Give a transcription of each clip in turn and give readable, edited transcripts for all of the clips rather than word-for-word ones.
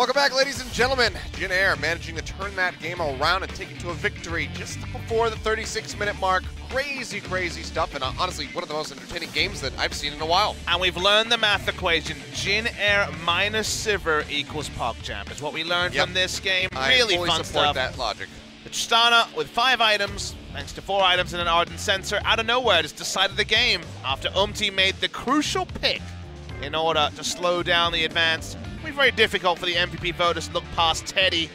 Welcome back, ladies and gentlemen. Jin Air managing to turn that game around and take it to a victory just before the 36-minute mark. Crazy, crazy stuff, and honestly, one of the most entertaining games that I've seen in a while. And we've learned the math equation. Jin Air minus Sivir equals PogChamp is what we learned from this game. Really fun stuff. I fully support that logic. The Tristana with 5 items, thanks to 4 items and an Ardent Sensor, out of nowhere just decided the game after UmTi made the crucial pick in order to slow down the advance. It'll be very difficult for the MVP voters to look past Teddy.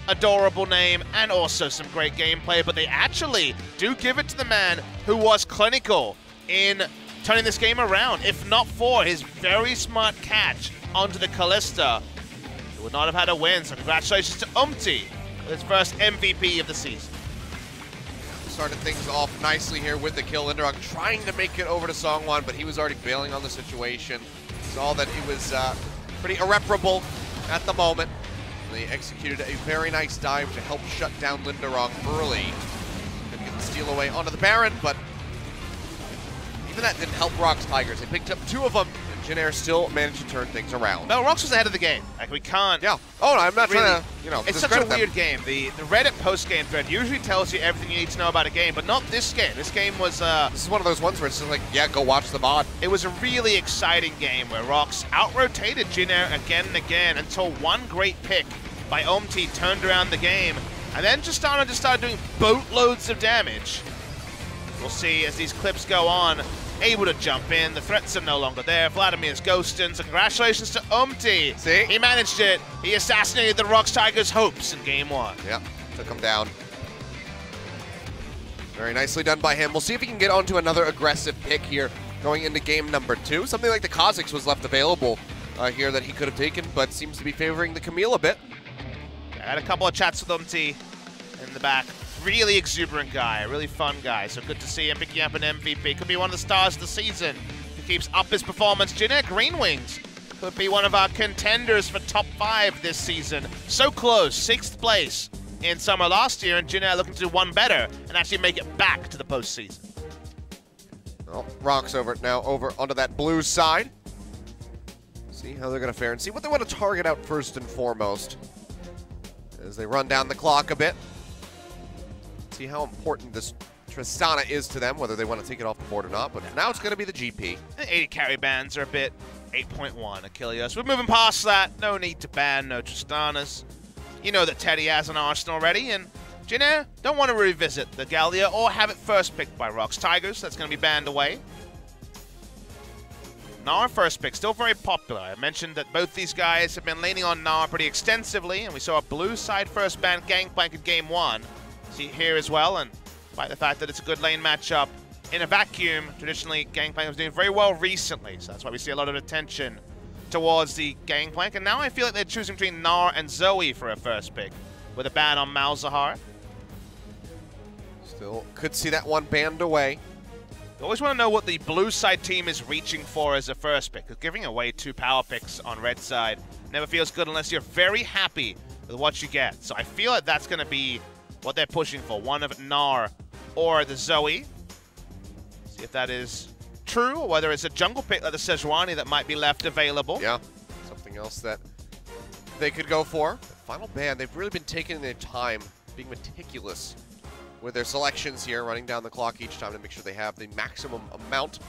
Adorable name and also some great gameplay, but they actually do give it to the man who was clinical in turning this game around. If not for his very smart catch onto the Kalista, he would not have had a win. So congratulations to UmTi with his first MVP of the season. Started things off nicely here with the kill. Lindarang trying to make it over to Seonghwan, but he was already bailing on the situation. Saw that he was pretty irreparable at the moment. They executed a very nice dive to help shut down Lindarang early. Couldn't get the steal away onto the Baron, but even that didn't help ROX Tigers. They picked up 2 of them, and Jin Air still managed to turn things around. No, ROX was ahead of the game. Like, we can't. Yeah. Oh, no, I'm not really trying to, you know, it's such a weird game. The Reddit post-game thread usually tells you everything you need to know about a game, but not this game. This game was this is one of those ones where it's just like, yeah, go watch the VOD. It was a really exciting game where ROX out-rotated Jin Air again and again until one great pick by UmTi turned around the game, and then Tristana just started doing boatloads of damage. We'll see as these clips go on. Able to jump in, the threats are no longer there. Vladimir's ghosting, so congratulations to UmTi. See? He managed it. He assassinated the ROX Tigers' hopes in game 1. Yep, took him down. Very nicely done by him. We'll see if he can get onto another aggressive pick here going into game number 2. Something like the Kha'Zix was left available here that he could have taken, but seems to be favoring the Camille a bit. I had a couple of chats with UmTi in the back. Really exuberant guy, really fun guy, so good to see him picking up an MVP. Could be one of the stars of the season. He keeps up his performance. Jin Air GreenWings could be one of our contenders for top 5 this season. So close, 6th place in summer last year, and Jin Air looking to do one better and actually make it back to the postseason. Well, ROX over onto that blue side. See how they're going to fare and see what they want to target out first and foremost as they run down the clock a bit. See how important this Tristana is to them, whether they want to take it off the board or not, but now it's going to be the GP. The 80 carry bans are a bit 8.1 Achilles. We're moving past that. No need to ban no Tristanas. You know that Teddy has an arsenal already, and Jin Air don't want to revisit the Gallia or have it first picked by ROX Tigers. That's going to be banned away. Gnar first pick, still very popular. I mentioned that both these guys have been laning on Gnar pretty extensively, and we saw a blue side first ban Gangplank in game 1. See here as well, and despite the fact that it's a good lane matchup in a vacuum, traditionally Gangplank was doing very well recently, so that's why we see a lot of attention towards the Gangplank, and now I feel like they're choosing between Gnar and Zoe for a first pick, with a ban on Malzahar. Still could see that one banned away. You always want to know what the blue side team is reaching for as a first pick, because giving away 2 power picks on red side never feels good unless you're very happy with what you get, so I feel like that's going to be what they're pushing for, one of Gnar or the Zoe. See if that is true, or whether it's a jungle pick like the Sejuani that might be left available. Yeah, something else that they could go for. The final ban, they've really been taking their time, being meticulous with their selections here, running down the clock each time to make sure they have the maximum amount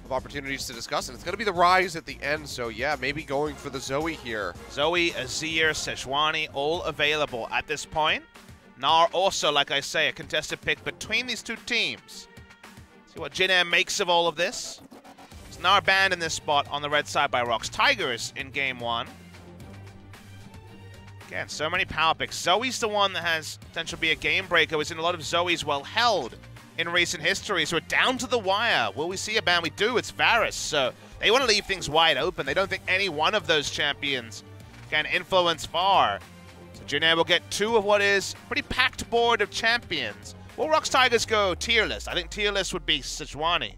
of opportunities to discuss, and it's going to be the Rise at the end, so yeah, maybe going for the Zoe here. Zoe, Azir, Sejuani, all available at this point. Gnar also, like I say, a contested pick between these 2 teams. See what Jin Air makes of all of this. It's Gnar banned in this spot on the red side by ROX Tigers in game 1. Again, so many power picks. Zoe's the one that has potential to be a game breaker. We've seen a lot of Zoes well held in recent history, so we're down to the wire. Will we see a ban? We do. It's Varus, so they want to leave things wide open. They don't think any one of those champions can influence far. Jin Air will get 2 of what is a pretty packed board of champions. Will ROX Tigers go tier list? I think tier list would be Sejuani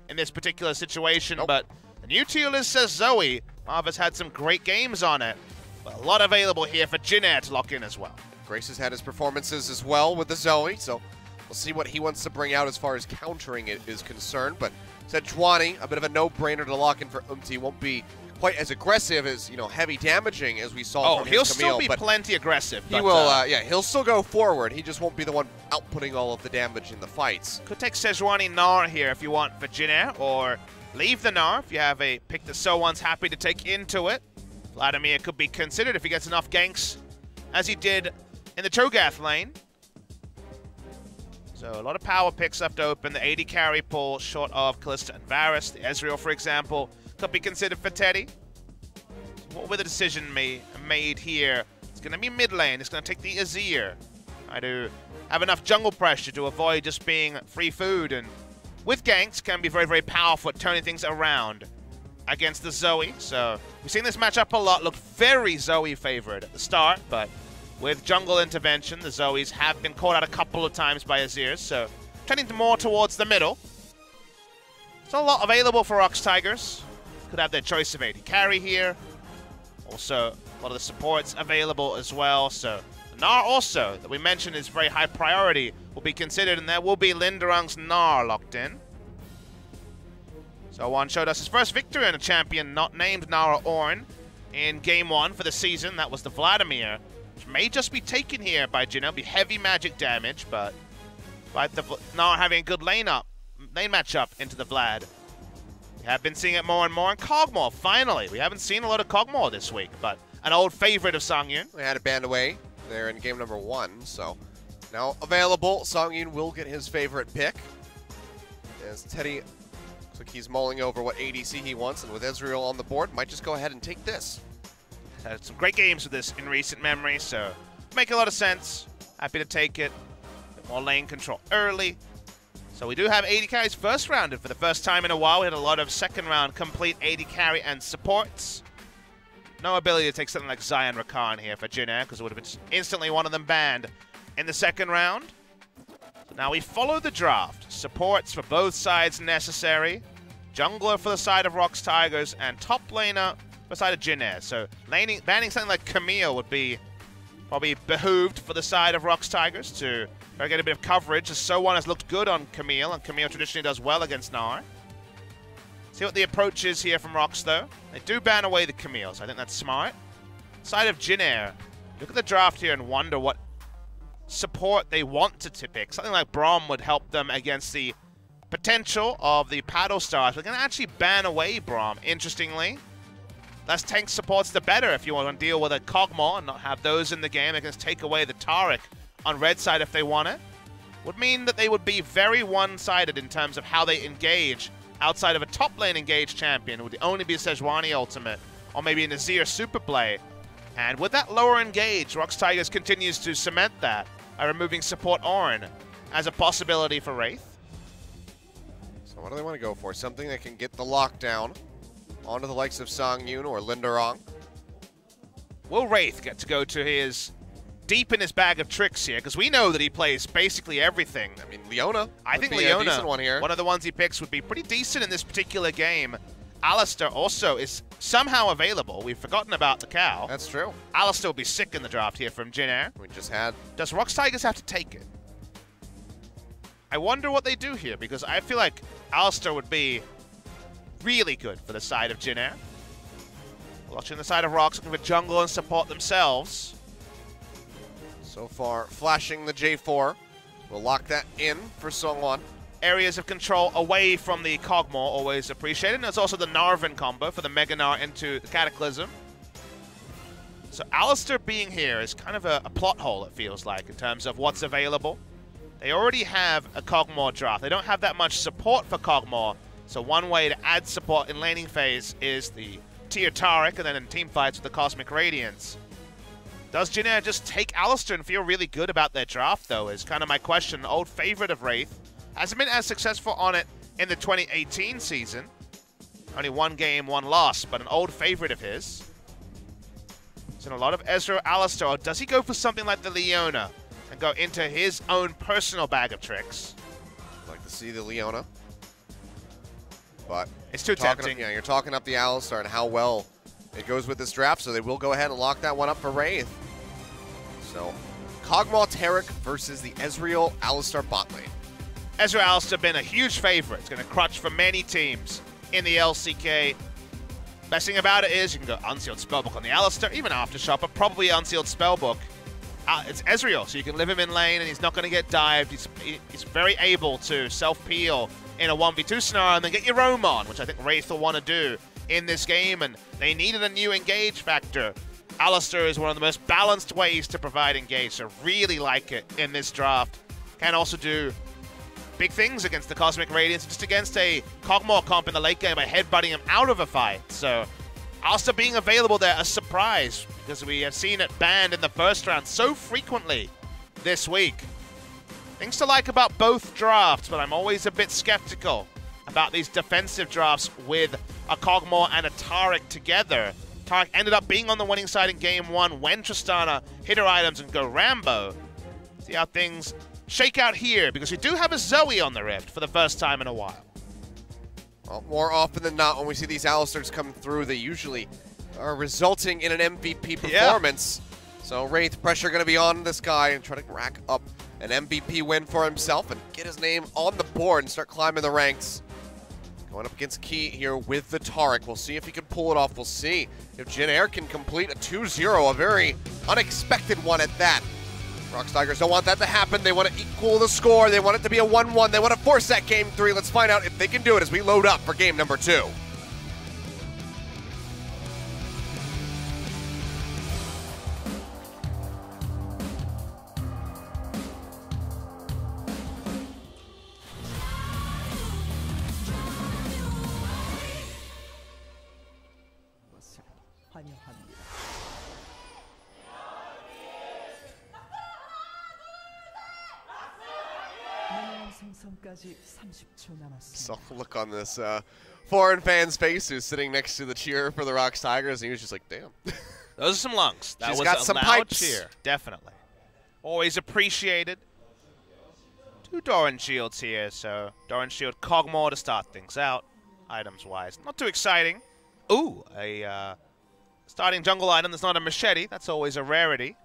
in this particular situation, but the new tier list says Zoe. Marva's had some great games on it, but a lot available here for Jin Air to lock in as well. Grace has had his performances as well with the Zoe, so we'll see what he wants to bring out as far as countering it is concerned, but Sejuani, a bit of a no-brainer to lock in for UmTi, won't be quite as aggressive as, you know, heavy damaging as we saw from his he'll Camille, still be plenty aggressive. He will, yeah, he'll still go forward. He just won't be the one outputting all of the damage in the fights. Could take Sejuani Gnar here if you want for Jin Air, or leave the Gnar if you have a pick that SoHwan's happy to take into it. Vladimir could be considered if he gets enough ganks, as he did in the Cho'Gath lane. So a lot of power picks left open. The AD carry pull short of Kalista and Varus. The Ezreal, for example, could be considered for Teddy. What will the decision made here? It's going to be mid lane. It's going to take the Azir. Try to have enough jungle pressure to avoid just being free food. And with ganks, can be very, very powerful at turning things around against the Zoe. So we've seen this matchup a lot. Looked very Zoe favored at the start, but with jungle intervention, the Zoes have been caught out a couple of times by Azir, so turning more towards the middle. There's a lot available for ROX Tigers. Could have their choice of AD carry here. Also, a lot of the supports available as well. So Gnar also, that we mentioned is very high priority, will be considered, and there will be Lindarang's Gnar locked in. SoHwan showed us his first victory in a champion not named Gnar or Ornn in Game 1 for the season. That was the Vladimir, which may just be taken here by Jin. It'll be heavy magic damage, but by the Gnar having a good lane matchup into the Vlad. We have been seeing it more and more in Kog'Maw, finally. We haven't seen a lot of Kog'Maw this week, but an old favorite of Sangyoon. We had it banned away there in game number 1, so now available. Sangyoon will get his favorite pick. As Teddy looks like he's mulling over what ADC he wants, and with Ezreal on the board, might just go ahead and take this. Had some great games with this in recent memory, so make a lot of sense. Happy to take it. Bit more lane control early. So we do have AD carries first rounded for the first time in a while. We had a lot of second round complete AD carry and supports. No ability to take something like Zion Rakan here for Jin Air, because it would have been instantly one of them banned in the second round. So now we follow the draft. Supports for both sides necessary. Jungler for the side of ROX Tigers, and top laner side of Jin Air. So banning something like Camille would be probably behooved for the side of ROX Tigers to get a bit of coverage, as SoHwan has looked good on Camille, and Camille traditionally does well against Gnar. See what the approach is here from ROX, though. They do ban away the Camille, so I think that's smart. Side of Jin Air, look at the draft here and wonder what support they want to pick. Something like Braum would help them against the potential of the Paddle Stars. We're going to actually ban away Braum, interestingly. Less tank supports, the better if you want to deal with a Kog'Maw and not have those in the game. They can just take away the Taric on red side if they want it. Would mean that they would be very one-sided in terms of how they engage outside of a top lane engaged champion. It would only be a Sejuani ultimate, or maybe an Azir super play. And with that lower engage, ROX Tigers continues to cement that by removing support Ornn as a possibility for Wraith. So what do they want to go for? Something that can get the lockdown onto the likes of Sangyoon or Lindarang. Will Wraith get to go to his deep in his bag of tricks here? Because we know that he plays basically everything. I mean, Leona. I think Leona, one of the ones he picks, would be pretty decent in this particular game. Alistar also is somehow available. We've forgotten about the cow. That's true. Alistar will be sick in the draft here from Jin Air. We just had. Does ROX Tigers have to take it? I wonder what they do here, because I feel like Alistar would be really good for the side of Jin Air. Watching the side of ROX, looking for jungle and support themselves. So far, flashing the J4. We'll lock that in for SoHwan. Areas of control away from the Kog'Maw, always appreciated. And there's also the Narvan combo for the Mega Gnar into the Cataclysm. So Alistar being here is kind of a plot hole, it feels like, in terms of what's available. They already have a Kog'Maw draft. They don't have that much support for Kog'Maw. So one way to add support in laning phase is the tier Taric, and then in team fights with the Cosmic Radiance. Does Jin Air just take Alistar and feel really good about their draft, though, is kind of my question. An old favorite of Wraith. Hasn't been as successful on it in the 2018 season. Only one game, one loss, but an old favorite of his. He's in a lot of Ezreal Alistar. Or does he go for something like the Leona and go into his own personal bag of tricks? I'd like to see the Leona. But it's too tempting. Yeah, you're talking up the Alistar and how well it goes with this draft, so they will go ahead and lock that one up for Wraith. So, Kog'Maw Taric versus the Ezreal Alistar bot lane. Ezreal Alistar been a huge favorite. It's going to crutch for many teams in the LCK Best thing about it is you can go Unsealed Spellbook on the Alistar, even Aftershock, but probably Unsealed Spellbook. It's Ezreal, so you can live him in lane and he's not going to get dived. He's very able to self-peel in a 1v2 scenario and then get your roam on, which I think Wraith will want to do in this game, and they needed a new engage factor. Alistar is one of the most balanced ways to provide engage, so really like it in this draft. Can also do big things against the Cosmic Radiance, just against a Kog'Maw comp in the late game by headbutting him out of a fight. So Alistar being available there, a surprise, because we have seen it banned in the first round so frequently this week. Things to like about both drafts, but I'm always a bit skeptical about these defensive drafts with a Kog'Maw and a Taric together. Taric ended up being on the winning side in game 1 when Tristana hit her items and go Rambo. See how things shake out here, because we do have a Zoe on the Rift for the first time in a while. Well, more often than not, when we see these Alistars come through, they usually are resulting in an MVP performance. Yeah. So Wraith pressure going to be on this guy and try to rack up an MVP win for himself and get his name on the board and start climbing the ranks. Going up against Key here with the Taric. We'll see if he can pull it off. We'll see if Jin Air can complete a 2-0, a very unexpected one at that. ROX Tigers don't want that to happen. They want to equal the score. They want it to be a 1-1. They want to force that game 3. Let's find out if they can do it as we load up for game number 2. So look on this foreign fan's face who's sitting next to the cheer for the ROX Tigers, and he was just like, damn. Those are some lungs. That She's was got a some loud pipes. cheer, definitely. Always appreciated. 2 Doran Shields here, so Doran Shield Kog'Maw to start things out, items-wise. Not too exciting. Ooh, a starting jungle item that's not a machete. That's always a rarity.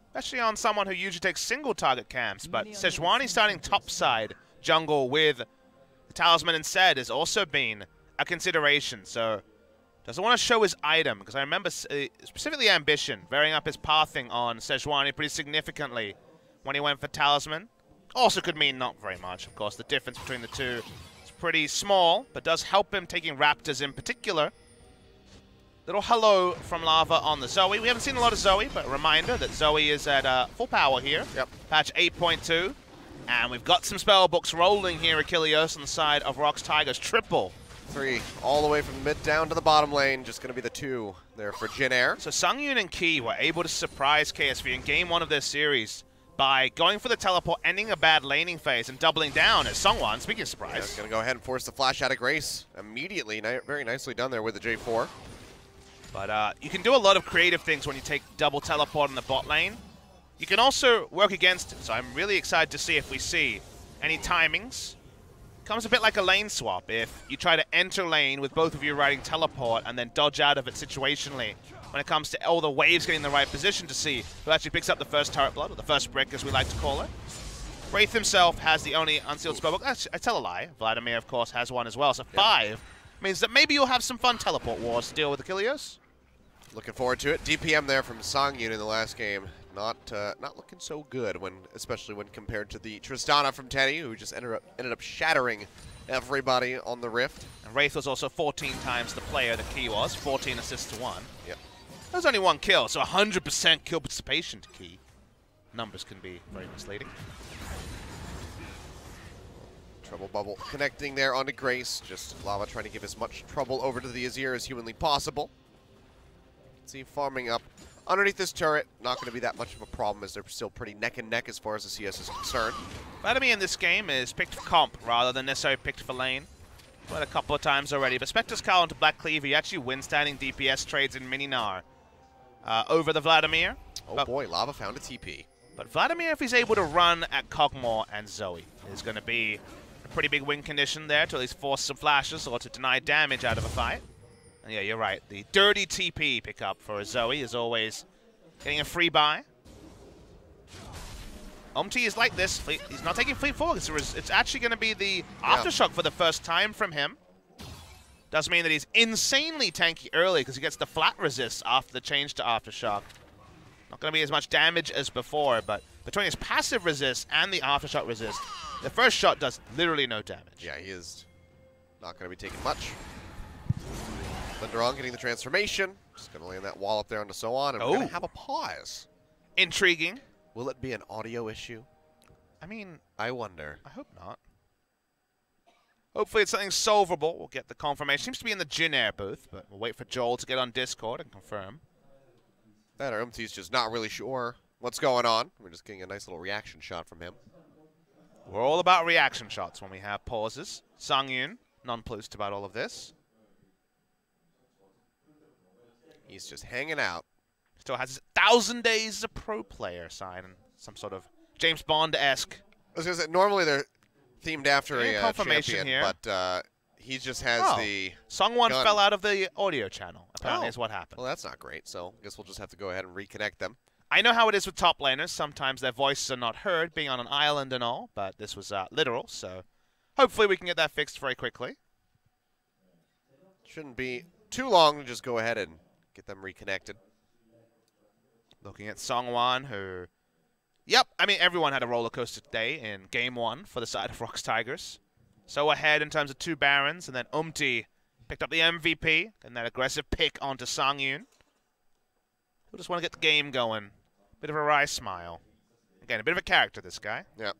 Especially on someone who usually takes single target camps, but Sejuani starting topside jungle with the Talisman instead has also been a consideration, so doesn't want to show his item, because I remember specifically Ambition varying up his pathing on Sejuani pretty significantly when he went for Talisman. Also could mean not very much, of course. The difference between the two is pretty small, but does help him taking Raptors in particular. Little hello from Lava on the Zoe. We haven't seen a lot of Zoe, but a reminder that Zoe is at full power here. Yep. Patch 8.2. And we've got some spell books rolling here, Achilleos, on the side of ROX Tigers. Triple. 3 all the way from mid down to the bottom lane. Just going to be the 2 there for Jin Air. So Sangyoon and Key were able to surprise KSV in game 1 of their series by going for the teleport, ending a bad laning phase, and doubling down as Seonghwan. Speaking of surprise. Yeah, going to go ahead and force the flash out of Grace immediately. Very nicely done there with the J4. But you can do a lot of creative things when you take double teleport in the bot lane. You can also work against it, so I'm really excited to see if we see any timings. Comes a bit like a lane swap. If you try to enter lane with both of you riding teleport and then dodge out of it situationally, when it comes to all the waves getting in the right position to see who actually picks up the first turret blood, or the first brick as we like to call it. Wraith himself has the only unsealed spellbook. I tell a lie. Vladimir, of course, has one as well. So 5 means that maybe you'll have some fun teleport wars to deal with Achilleos. Looking forward to it. DPM there from Sangyoon in the last game. Not looking so good, especially when compared to the Tristana from Teddy, who just ended up shattering everybody on the Rift. And Wraith was also 14 times the player that Key was, 14 assists to 1. Yep. That was only 1 kill, so 100% kill participation to Key. Numbers can be very misleading. Trouble bubble connecting there onto Grace. Just Lava trying to give as much trouble over to the Azir as humanly possible. See, farming up underneath this turret, not going to be that much of a problem as they're still pretty neck and neck as far as the CS is concerned. Vladimir in this game is picked for comp rather than necessarily picked for lane. Played a couple of times already, but Spectre's Cowl into Black Cleaver, he actually wins standing DPS trades in Mini Gnar over the Vladimir. Oh boy, Lava found a TP. But Vladimir, if he's able to run at Kog'Maw and Zoe, is going to be a pretty big win condition there to at least force some flashes or to deny damage out of a fight. And yeah, you're right. The dirty TP pickup for Zoe is always getting a free buy. UmTi is like this. He's not taking Fleet Forward. It's actually going to be the Aftershock for the first time from him. Does mean that he's insanely tanky early because he gets the flat resist after the change to Aftershock. Not going to be as much damage as before, but between his passive resist and the Aftershock resist, the first shot does literally no damage. Yeah, he is not going to be taking much. Lindarang getting the transformation. Just going to land that wall up there onto SoHwan, and we're going to have a pause. Intriguing. Will it be an audio issue? I mean, I wonder. I hope not. Hopefully it's something solvable. We'll get the confirmation. Seems to be in the Jin Air booth, but we'll wait for Joel to get on Discord and confirm. That our UmTi's just not really sure what's going on. We're just getting a nice little reaction shot from him. We're all about reaction shots when we have pauses. Sangyoon, nonplussed about all of this. He's just hanging out. Still has his 1,000 days as a pro player sign and some sort of James Bond-esque. I was going to say, normally they're themed after a confirmation champion, here. But he just has the Seonghwan gun. fell out of the audio channel, apparently is what happened. Well, that's not great, so I guess we'll just have to go ahead and reconnect them. I know how it is with top laners. Sometimes their voices are not heard, being on an island and all, but this was literal, so hopefully we can get that fixed very quickly. Shouldn't be too long to just go ahead and get them reconnected. Looking at Seonghwan, who... Yep, I mean, everyone had a roller coaster today in Game 1 for the side of ROX Tigers. So ahead in terms of 2 Barons, and then UmTi picked up the MVP, and that aggressive pick onto Sangyoon. Who just want to get the game going. Bit of a wry smile. Again, a bit of a character, this guy. Yep.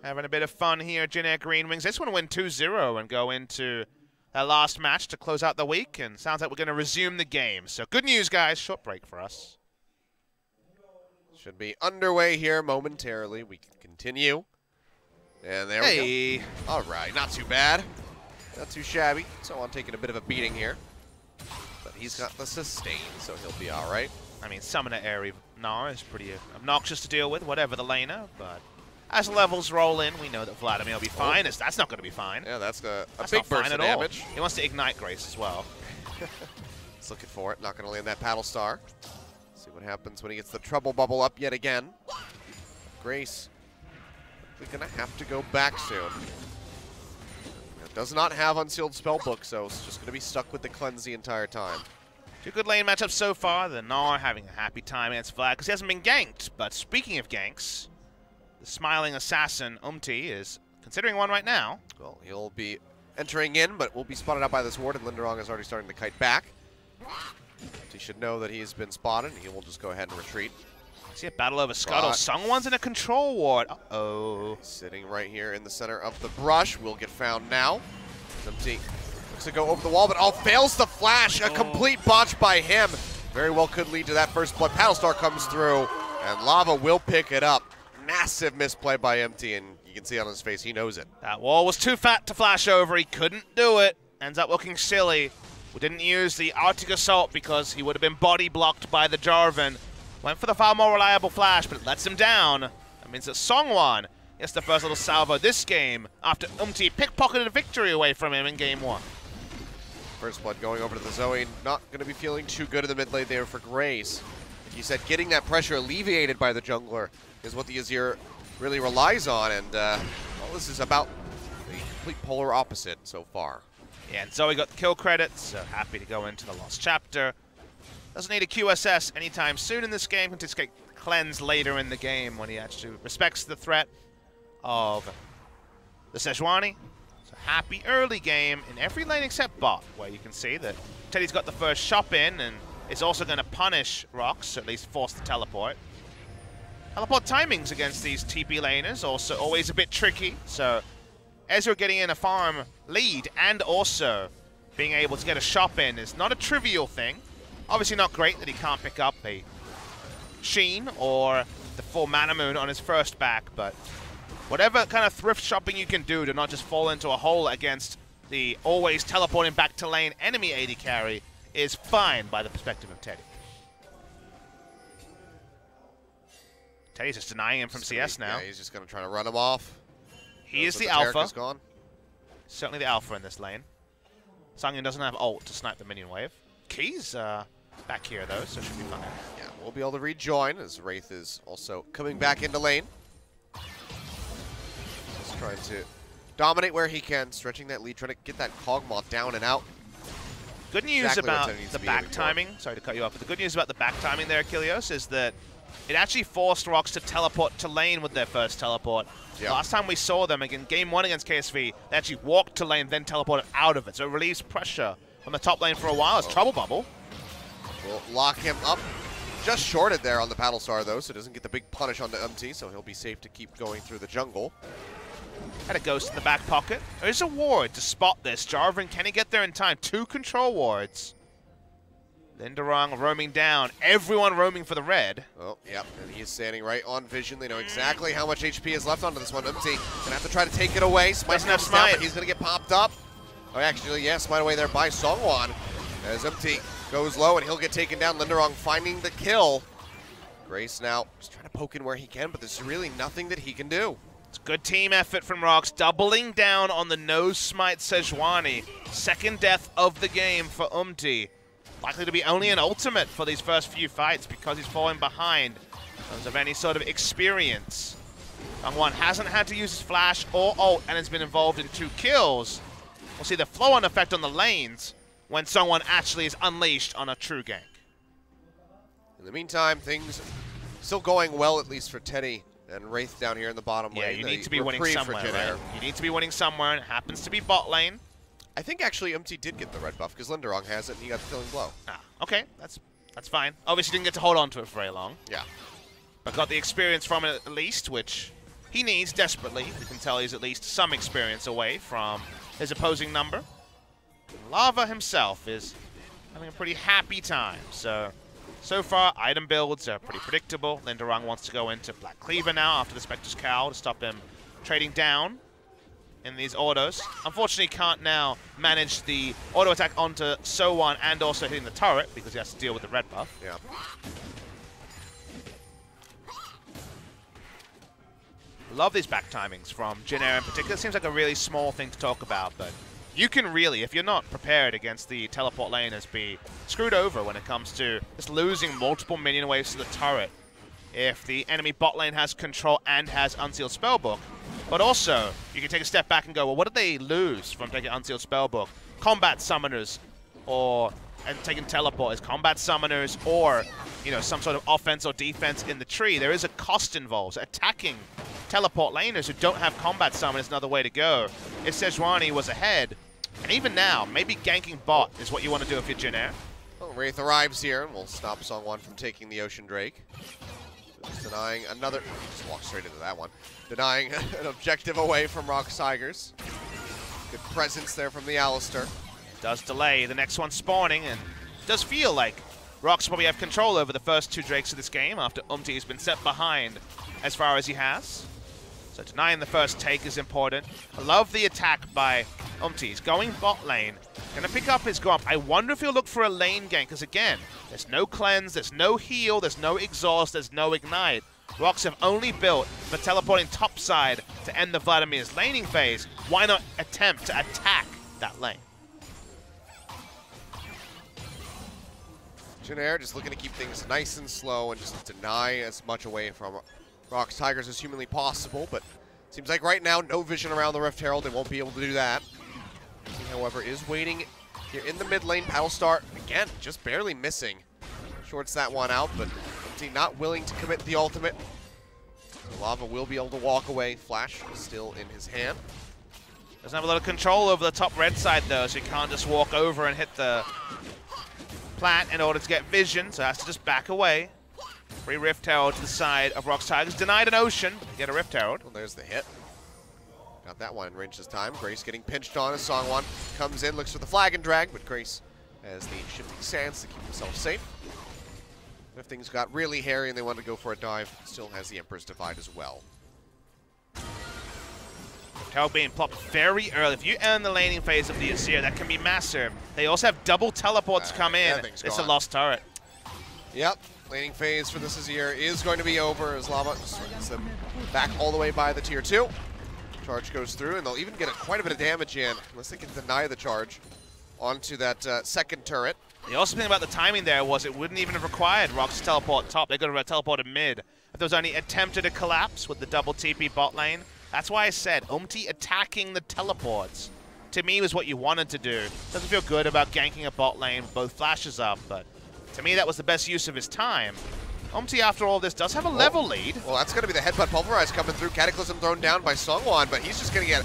Having a bit of fun here, Jin Air GreenWings. They just want to win 2-0 and go into their last match to close out the week, and sounds like we're going to resume the game. So good news, guys. Short break for us. Should be underway here momentarily. We can continue. And there we go. All right, not too bad. Not too shabby. SoHwan taking a bit of a beating here. But he's got the sustain, so he'll be all right. I mean, Summoner Airy Gnar is pretty obnoxious to deal with, whatever the laner. But as levels roll in, we know that Vladimir will be fine. That's not going to be fine. Yeah, that's a big burst of damage. He wants to Ignite Grace as well. He's looking for it. Not going to land that Paddle Star. See what happens when he gets the trouble bubble up yet again. Grace, we're going to have to go back soon. It does not have Unsealed Spellbook, so it's just going to be stuck with the cleanse the entire time. 2 good lane matchups so far. The Gnar having a happy time against Vlad because he hasn't been ganked. But speaking of ganks, the smiling assassin UmTi is considering one right now. Well, he'll be entering in, but will be spotted out by this ward, and Lindarang is already starting to kite back. He should know that he's been spotted, and he will just go ahead and retreat. See a battle over Scuttle. Seonghwan's in a control ward. Uh-oh. Sitting right here in the center of the brush. Will get found now. UmTi looks to go over the wall, but fails the flash. A complete botch by him. Very well could lead to that first blood. Paddlestar comes through, and Lava will pick it up. Massive misplay by UmTi, and you can see on his face, he knows it. That wall was too fat to flash over. He couldn't do it. Ends up looking silly. We didn't use the Arctic Assault because he would have been body blocked by the Jarvan. Went for the far more reliable flash, but it lets him down. That means that Seonghwan gets the first little salvo this game after UmTi pickpocketed a victory away from him in Game 1. First blood going over to the Zoe. Not going to be feeling too good in the mid lane there for Grace. Like you said, getting that pressure alleviated by the jungler is what the Azir really relies on, and well, this is about the complete polar opposite so far. Yeah, and Zoe got the kill credits, so happy to go into the Lost Chapter. Doesn't need a QSS anytime soon in this game. Can just get cleansed later in the game when he actually respects the threat of the Sejuani. So happy early game in every lane except bot, where you can see that Teddy's got the first shop in and is also going to punish ROX, or at least force the teleport. Teleport timings against these TP laners also always a bit tricky, so Ezreal getting in a farm lead and also being able to get a shop in is not a trivial thing. Obviously not great that he can't pick up a Sheen or the full Mana Moon on his first back, but whatever kind of thrift shopping you can do to not just fall into a hole against the always teleporting back to lane enemy AD carry is fine by the perspective of Teddy. Teddy's just denying him from CS now. Yeah, he's just going to try to run him off. He is the alpha. Gone. Certainly the alpha in this lane. Sangyoon doesn't have ult to snipe the minion wave. Key's back here, though, so should be fine. Yeah, we'll be able to rejoin as Wraith is also coming back into lane. Just trying to dominate where he can, stretching that lead, trying to get that Kog'Maw down and out. Good news about the back timing. Sorry to cut you off, but the good news about the back timing there, Kilios, is that it actually forced ROX to teleport to lane with their first teleport. Yep. Last time we saw them, again, game 1 against KSV, they actually walked to lane, then teleported out of it. So it relieves pressure from the top lane for a while. It's trouble bubble. We'll lock him up. Just shorted there on the Battlestar, though, so doesn't get the big punish on the UmTi, so he'll be safe to keep going through the jungle. Had a ghost in the back pocket. There's a ward to spot this. Jarvan, can he get there in time? 2 control wards. Lindarang roaming down. Everyone roaming for the red. Oh, yep, and he's standing right on vision. They know exactly how much HP is left onto this one. UmTi gonna have to try to take it away. Smite comes down, but he's gonna get popped up. Oh, actually, yeah, Smite away there by Seonghwan. As UmTi goes low, and he'll get taken down. Lindarang finding the kill. Grace now just trying to poke in where he can, but there's really nothing that he can do. It's good team effort from ROX, doubling down on the no smite Sejuani. Second death of the game for UmTi. Likely to be only an ultimate for these first few fights because he's falling behind in terms of any sort of experience. Seonghwan hasn't had to use his flash or ult and has been involved in 2 kills. We'll see the flow-on effect on the lanes when Seonghwan actually is unleashed on a true gank. In the meantime, things still going well, at least for Teddy and Wraith down here in the bottom lane. Yeah, you need to be winning somewhere, right? You need to be winning somewhere, and it happens to be bot lane. I think actually UmTi did get the red buff because Lindarang has it and he got the killing blow. Ah, okay, that's fine. Obviously didn't get to hold on to it for very long. Yeah. But got the experience from it at least, which he needs desperately. You can tell he's at least some experience away from his opposing number. Lava himself is having a pretty happy time. So far, item builds are pretty predictable. Lindarang wants to go into Black Cleaver now after the Spectre's Cowl to stop him trading down in these autos. Unfortunately, can't now manage the auto attack onto SoHwan and also hitting the turret because he has to deal with the red buff. Yeah. Love these back timings from Jin Air in particular. It seems like a really small thing to talk about, but you can really, if you're not prepared against the teleport laners, be screwed over when it comes to just losing multiple minion waves to the turret if the enemy bot lane has control and has Unsealed Spellbook. But also, you can take a step back and go, well, what did they lose from taking Unsealed Spellbook? Combat summoners, and taking teleport as combat summoners, or, you know, some sort of offense or defense in the tree. There is a cost involved. So attacking teleport laners who don't have combat summon is another way to go. If Sejuani was ahead, and even now, maybe ganking bot is what you want to do if you're Jin Air. Well, Wraith arrives here and will stop Seonghwan from taking the Ocean Drake. Just denying another, just walk straight into that one. Denying an objective away from ROX Tigers. Good presence there from the Alistar. Does delay the next one spawning, and does feel like ROX probably have control over the first 2 drakes of this game after UmTi has been set behind as far as he has. So denying the first take is important. I love the attack by UmTi. He's going bot lane. Gonna pick up his Gromp. I wonder if he'll look for a lane gank, because again, there's no cleanse, there's no heal, there's no exhaust, there's no ignite. ROX have only built for teleporting topside to end the Vladimir's laning phase. Why not attempt to attack that lane? Jin Air just looking to keep things nice and slow and just deny as much away from ROX Tigers as humanly possible, but seems like right now, no vision around the Rift Herald. They won't be able to do that. He, however, is waiting here in the mid lane. Battlestar, again, just barely missing. Shorts that one out, but UmTi not willing to commit the ultimate. Lava will be able to walk away. Flash still in his hand. Doesn't have a lot of control over the top red side, though, so he can't just walk over and hit the plant in order to get vision, so has to just back away. Free Rift Herald to the side of ROX Tigers. Denied an Ocean, but get a Rift Herald. Well, there's the hit. Got that one in range this time. Grace getting pinched on as Seonghwan comes in, looks for the flag and drag, but Grace has the shifting sands to keep himself safe. If things got really hairy and they wanted to go for a dive, still has the Emperor's Divide as well. Rift Herald being plopped very early. If you earn the laning phase of the Azir, that can be massive. They also have double teleports come in. It's a lost turret. Yep. Laning phase for this Azir is going to be over as Lava swings them back all the way by the tier 2. Charge goes through, and they'll even get quite a bit of damage in, unless they can deny the charge onto that second turret. The awesome thing about the timing there was it wouldn't even have required ROX to teleport top. They could have teleported mid. If there was only attempted a collapse with the double TP bot lane, That's why I said UmTi attacking the teleports, to me, was what you wanted to do. Doesn't feel good about ganking a bot lane with both flashes up, but to me, that was the best use of his time. UmTi, after all this, does have a level lead. Well, that's going to be the headbutt pulverize coming through. Cataclysm thrown down by Seonghwan, but he's just going to get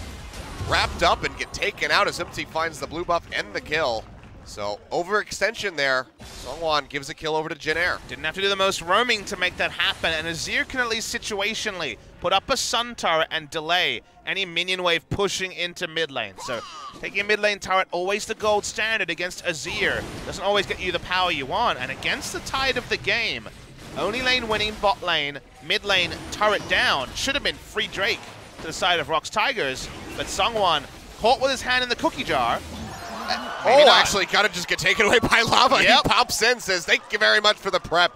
wrapped up and get taken out as UmTi finds the blue buff and the kill. So, overextension there. Seonghwan gives a kill over to Jin Air. Didn't have to do the most roaming to make that happen, and Azir can at least situationally put up a sun turret and delay any minion wave pushing into mid lane. So, taking a mid lane turret, always the gold standard against Azir. Doesn't always get you the power you want, and against the tide of the game, only lane winning bot lane, mid lane turret down. Should have been free Drake to the side of ROX Tigers, but Seonghwan caught with his hand in the cookie jar. Actually, gotta just get taken away by lava. Yep. He pops in, says, thank you very much for the prep,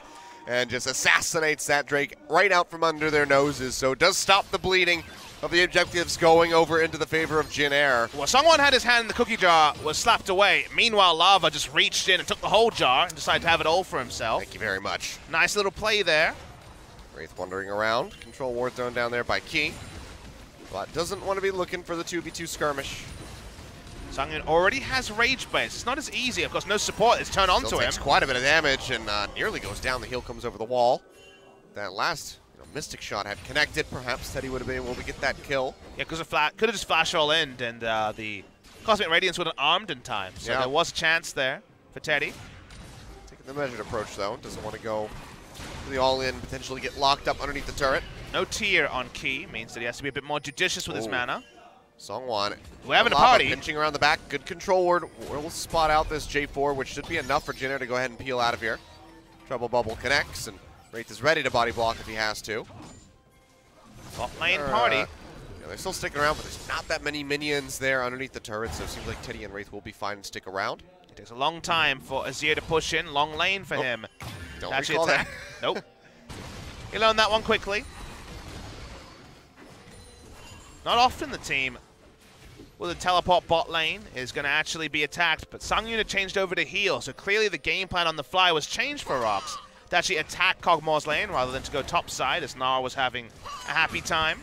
and just assassinates that Drake right out from under their noses. So it does stop the bleeding of the objectives going over into the favor of Jin Air. Well, Seonghwan had his hand in the cookie jar, was slapped away. Meanwhile, Lava just reached in and took the whole jar and decided to have it all for himself. Thank you very much. Nice little play there. Wraith wandering around. Control ward thrown down there by Key. But doesn't want to be looking for the 2v2 skirmish. Sangyoon already has Rage Base. It's not as easy. Of course, no support is turned onto him. Takes quite a bit of damage and nearly goes down. The heal comes over the wall. That last Mystic Shot had connected. Perhaps Teddy would have been able to get that kill. Yeah, because could have just flashed all in, and the Cosmic Radiance would have armed in time. So there was a chance there for Teddy. Taking the measured approach, though. Doesn't want to go to the all-in, potentially get locked up underneath the turret. No tier on Key means that he has to be a bit more judicious with his mana. Seonghwan. We're having a party. Pinching around the back. Good control ward. We'll spot out this J4, which should be enough for Jin Air to go ahead and peel out of here. Trouble Bubble connects, and Wraith is ready to body block if he has to. Bot lane party. They're still sticking around, but there's not that many minions there underneath the turret, so it seems like Teddy and Wraith will be fine and stick around. It takes a long time for Azir to push in. Long lane for him. Don't recall that. Nope. He learned that one quickly. Not often the team with a teleport bot lane is going to actually be attacked, but Sangyoon had changed over to heal, so clearly the game plan on the fly was changed for ROX to actually attack Kog'Maw's lane rather than to go top side, as Gnar was having a happy time.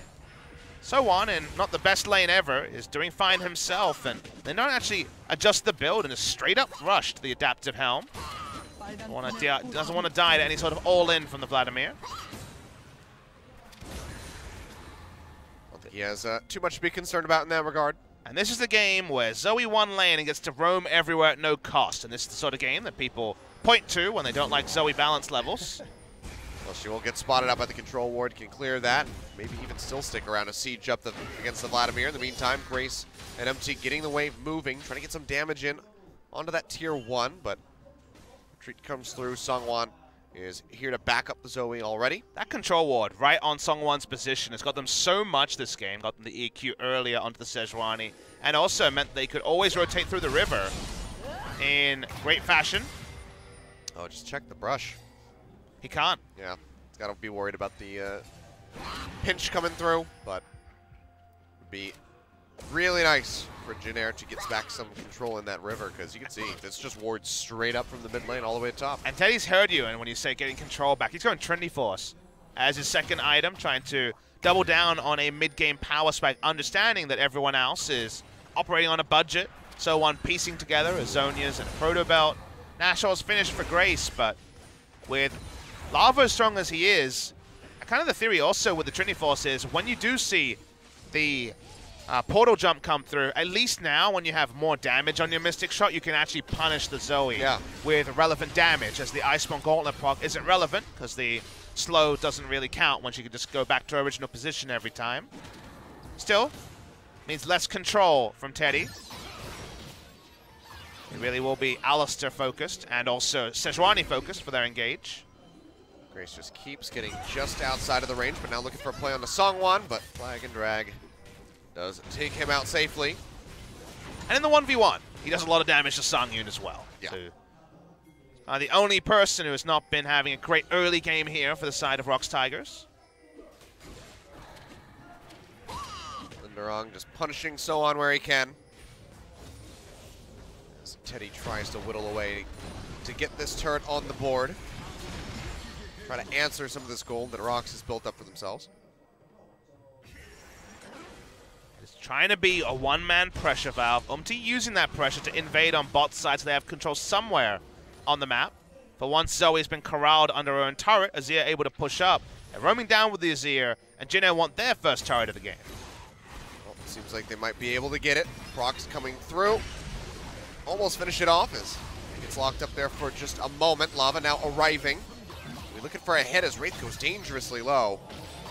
SoHwan, and not the best lane ever, is doing fine himself, and they don't actually adjust the build and a straight up rush to the adaptive helm. Doesn't want to die to any sort of all-in from the Vladimir. He has too much to be concerned about in that regard. And this is the game where Zoe won lane and gets to roam everywhere at no cost. And this is the sort of game that people point to when they don't like Zoe balance levels. Well, she will get spotted out by the control ward, can clear that. Maybe even still stick around to siege up against the Vladimir. In the meantime, Grace and UmTi getting the wave moving, trying to get some damage in onto that tier 1, but retreat comes through. Seonghwan is here to back up the Zoe already. That control ward right on Seonghwan's position has got them so much this game. Got them the EQ earlier onto the Sejuani, and also meant they could always rotate through the river in great fashion. Oh, just check the brush. He can't. Yeah, he's got to be worried about the pinch coming through, but it would be really nice for Jin Air to get back some control in that river, because you can see it's just wards straight up from the mid lane all the way to top. And Teddy's heard you, and when you say getting control back, he's going Trinity Force as his second item, trying to double down on a mid-game power spike, understanding that everyone else is operating on a budget. SoHwan piecing together Azonias and Proto Belt. Nashor's finished for Grace, but with Lava as strong as he is, kind of the theory also with the Trinity Force is when you do see the portal jump come through, at least now when you have more damage on your Mystic Shot, you can actually punish the Zoe with relevant damage, as the Iceborne Gauntlet proc isn't relevant because the slow doesn't really count once you can just go back to original position every time. Still, means less control from Teddy. It really will be Alistar focused and also Sejuani focused for their engage. Grace just keeps getting just outside of the range, but now looking for a play on the Seonghwan, but flag and drag does take him out safely. And in the 1v1, he does a lot of damage to Sangyoon as well. Yeah. So, the only person who has not been having a great early game here for the side of ROX Tigers. Lindarang just punishing SoHwan where he can. As Teddy tries to whittle away to get this turret on the board. Try to answer some of this gold that ROX has built up for themselves. trying to be a one-man pressure valve. UmTi using that pressure to invade on bot side so they have control somewhere on the map. For once Zoe's been corralled under her own turret, Azir able to push up. They're roaming down with the Azir, and Jin Air want their first turret of the game. Well, seems like they might be able to get it. Prox coming through. Almost finish it off as it gets locked up there for just a moment. Lava now arriving. We're looking for a hit as Wraith goes dangerously low.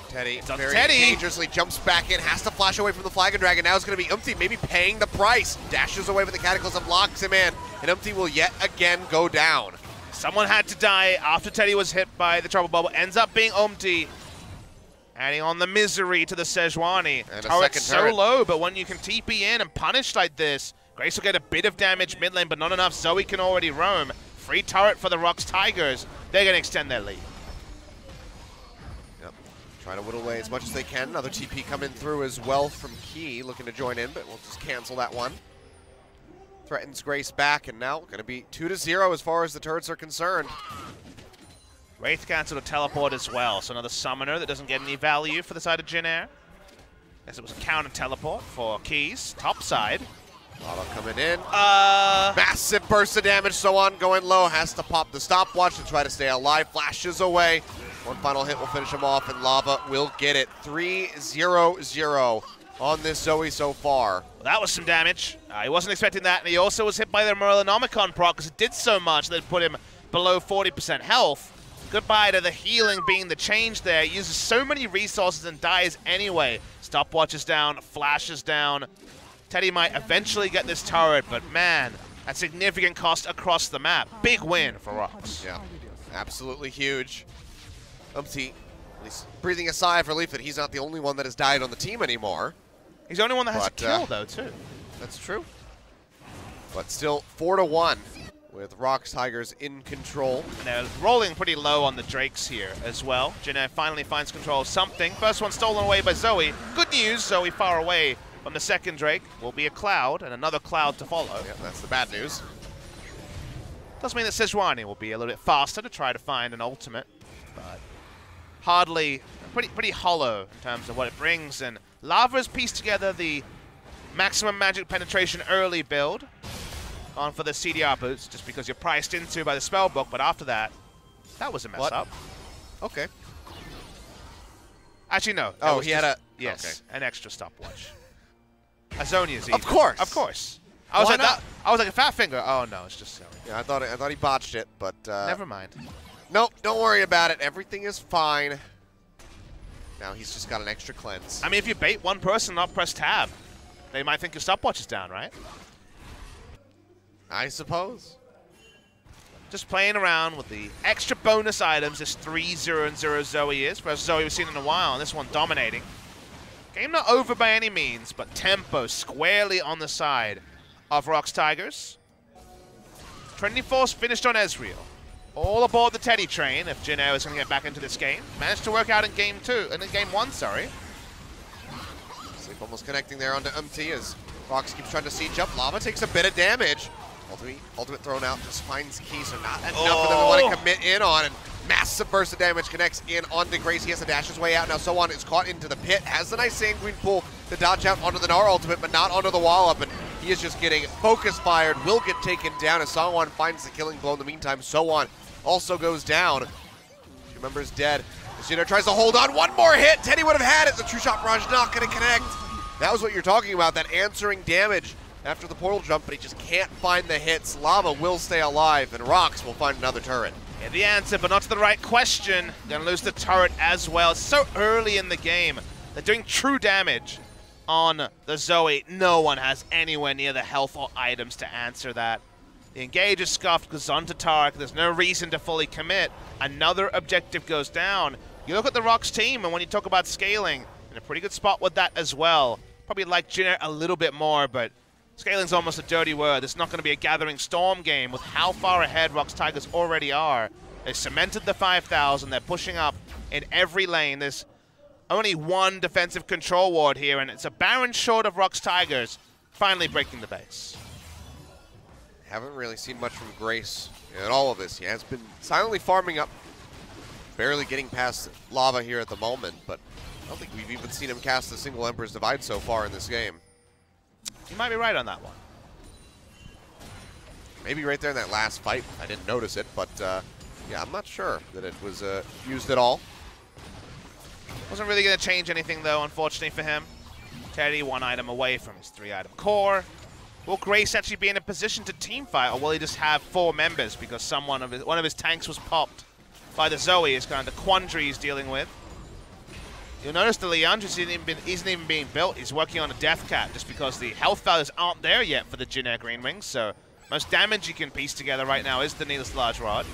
Teddy very dangerously jumps back in, has to flash away from the FLICKR Dragon. Now it's going to be UmTi maybe paying the price. Dashes away with the Cataclysm, locks him in, and UmTi will yet again go down. Someone had to die after Teddy was hit by the Trouble Bubble. Ends up being UmTi. Adding on the misery to the Sejuani. And a second turret. So low, but when you can TP in and punish like this, Grace will get a bit of damage mid lane, but not enough. Zoe can already roam. Free turret for the ROX Tigers. They're going to extend their lead. Yep. Trying to whittle away as much as they can. Another TP coming through as well from Key, looking to join in, but we'll just cancel that one. Threatens Grace back, and now going to be 2-0 as far as the turrets are concerned. Wraith canceled a teleport as well, so another summoner that doesn't get any value for the side of Jin Air. As it was a counter teleport for Keys, top side. Lava coming in. Massive burst of damage. SoHwan going low. Has to pop the stopwatch to try to stay alive. Flashes away. One final hit will finish him off, and Lava will get it. 3-0-0 on this Zoe so far. Well, that was some damage. He wasn't expecting that, and he also was hit by the Merlinomicon proc because it did so much that it put him below 40% health. Goodbye to the healing being the change there. He uses so many resources and dies anyway. Stopwatch is down. Flash is down. Teddy might eventually get this turret, but man, at significant cost across the map. Big win for ROX. Yeah, absolutely huge. UmTi, at least breathing a sigh of relief that he's not the only one that has died on the team anymore. He's the only one that has a kill, though, too. That's true. But still 4-1 with ROX Tigers in control. And they're rolling pretty low on the Drakes here as well. Jin Air finally finds control of something. First one stolen away by Zoe. Good news, Zoe far away from the second Drake. Will be a Cloud, and another Cloud to follow. Yeah, that's the bad news. Does mean that Sejuani will be a little bit faster to try to find an ultimate, but hardly, pretty hollow in terms of what it brings. And Lava has pieced together the maximum magic penetration early build on for the CDR boots, just because you're priced into by the spellbook, but after that, that was a mess up. Okay. Actually, no. Oh, he had a... Yes, okay. An extra stopwatch. Azonia's easy. Of course. Of course. I was like that. I was like a fat finger. Oh no, it's just silly. Yeah, I thought he botched it, but never mind. Nope, don't worry about it. Everything is fine. Now he's just got an extra cleanse. I mean, if you bait one person, not press tab, they might think your stopwatch is down, right? I suppose. Just playing around with the extra bonus items. This 3-0-0 Zoe is. First Zoe we've seen in a while, and this one dominating. Game not over by any means, but tempo squarely on the side of ROX Tigers. Trinity Force finished on Ezreal. All aboard the Teddy train if Jin Air is going to get back into this game. Managed to work out in game one, sorry. Sleep almost connecting there onto UmTi as ROX keeps trying to siege up. Lava takes a bit of damage. Ultimate thrown out, just finds Key, so not enough for them to want to commit in on. And massive burst of damage connects in onto Grace. He has to dash his way out. Now SoHwan is caught into the pit. Has the nice Sangyoon pull to dodge out onto the Gnar ultimate, but not onto the wall up. And he is just getting focus fired. Will get taken down as SoHwan finds the killing blow. In the meantime, SoHwan also goes down. 2 members dead. Jin Air tries to hold on. One more hit. Teddy would have had it. The true shot barrage not going to connect. That was what you're talking about, that answering damage after the portal jump, but he just can't find the hits. Lava will stay alive, and ROX will find another turret. Yeah, the answer, but not to the right question. Gonna lose the turret as well. It's so early in the game. They're doing true damage on the Zoe. No one has anywhere near the health or items to answer that. The engage is scuffed, goes on to Taric. There's no reason to fully commit. Another objective goes down. You look at the ROX team, and when you talk about scaling, in a pretty good spot with that as well. Probably like Jin Air a little bit more, but scaling's almost a dirty word. It's not going to be a Gathering Storm game with how far ahead ROX Tigers already are. They cemented the 5,000. They're pushing up in every lane. There's only one defensive control ward here, and it's a Baron short of ROX Tigers finally breaking the base. Haven't really seen much from Grace in all of this. He has been silently farming up, barely getting past Lava here at the moment, but I don't think we've even seen him cast a single Emperor's Divide so far in this game. You might be right on that one. Maybe right there in that last fight. I didn't notice it, but yeah, I'm not sure that it was used at all. Wasn't really going to change anything, though, unfortunately for him. Teddy 1 item away from his 3-item core. Will Grace actually be in a position to teamfight, or will he just have 4 members because one of his tanks was popped by the Zoe? Is kind of the quandary he's dealing with. You'll notice the Leandris isn't even being built. He's working on a death cap just because the health values aren't there yet for the Jin Air GreenWings. So most damage you can piece together right now is the Needless Large Rod.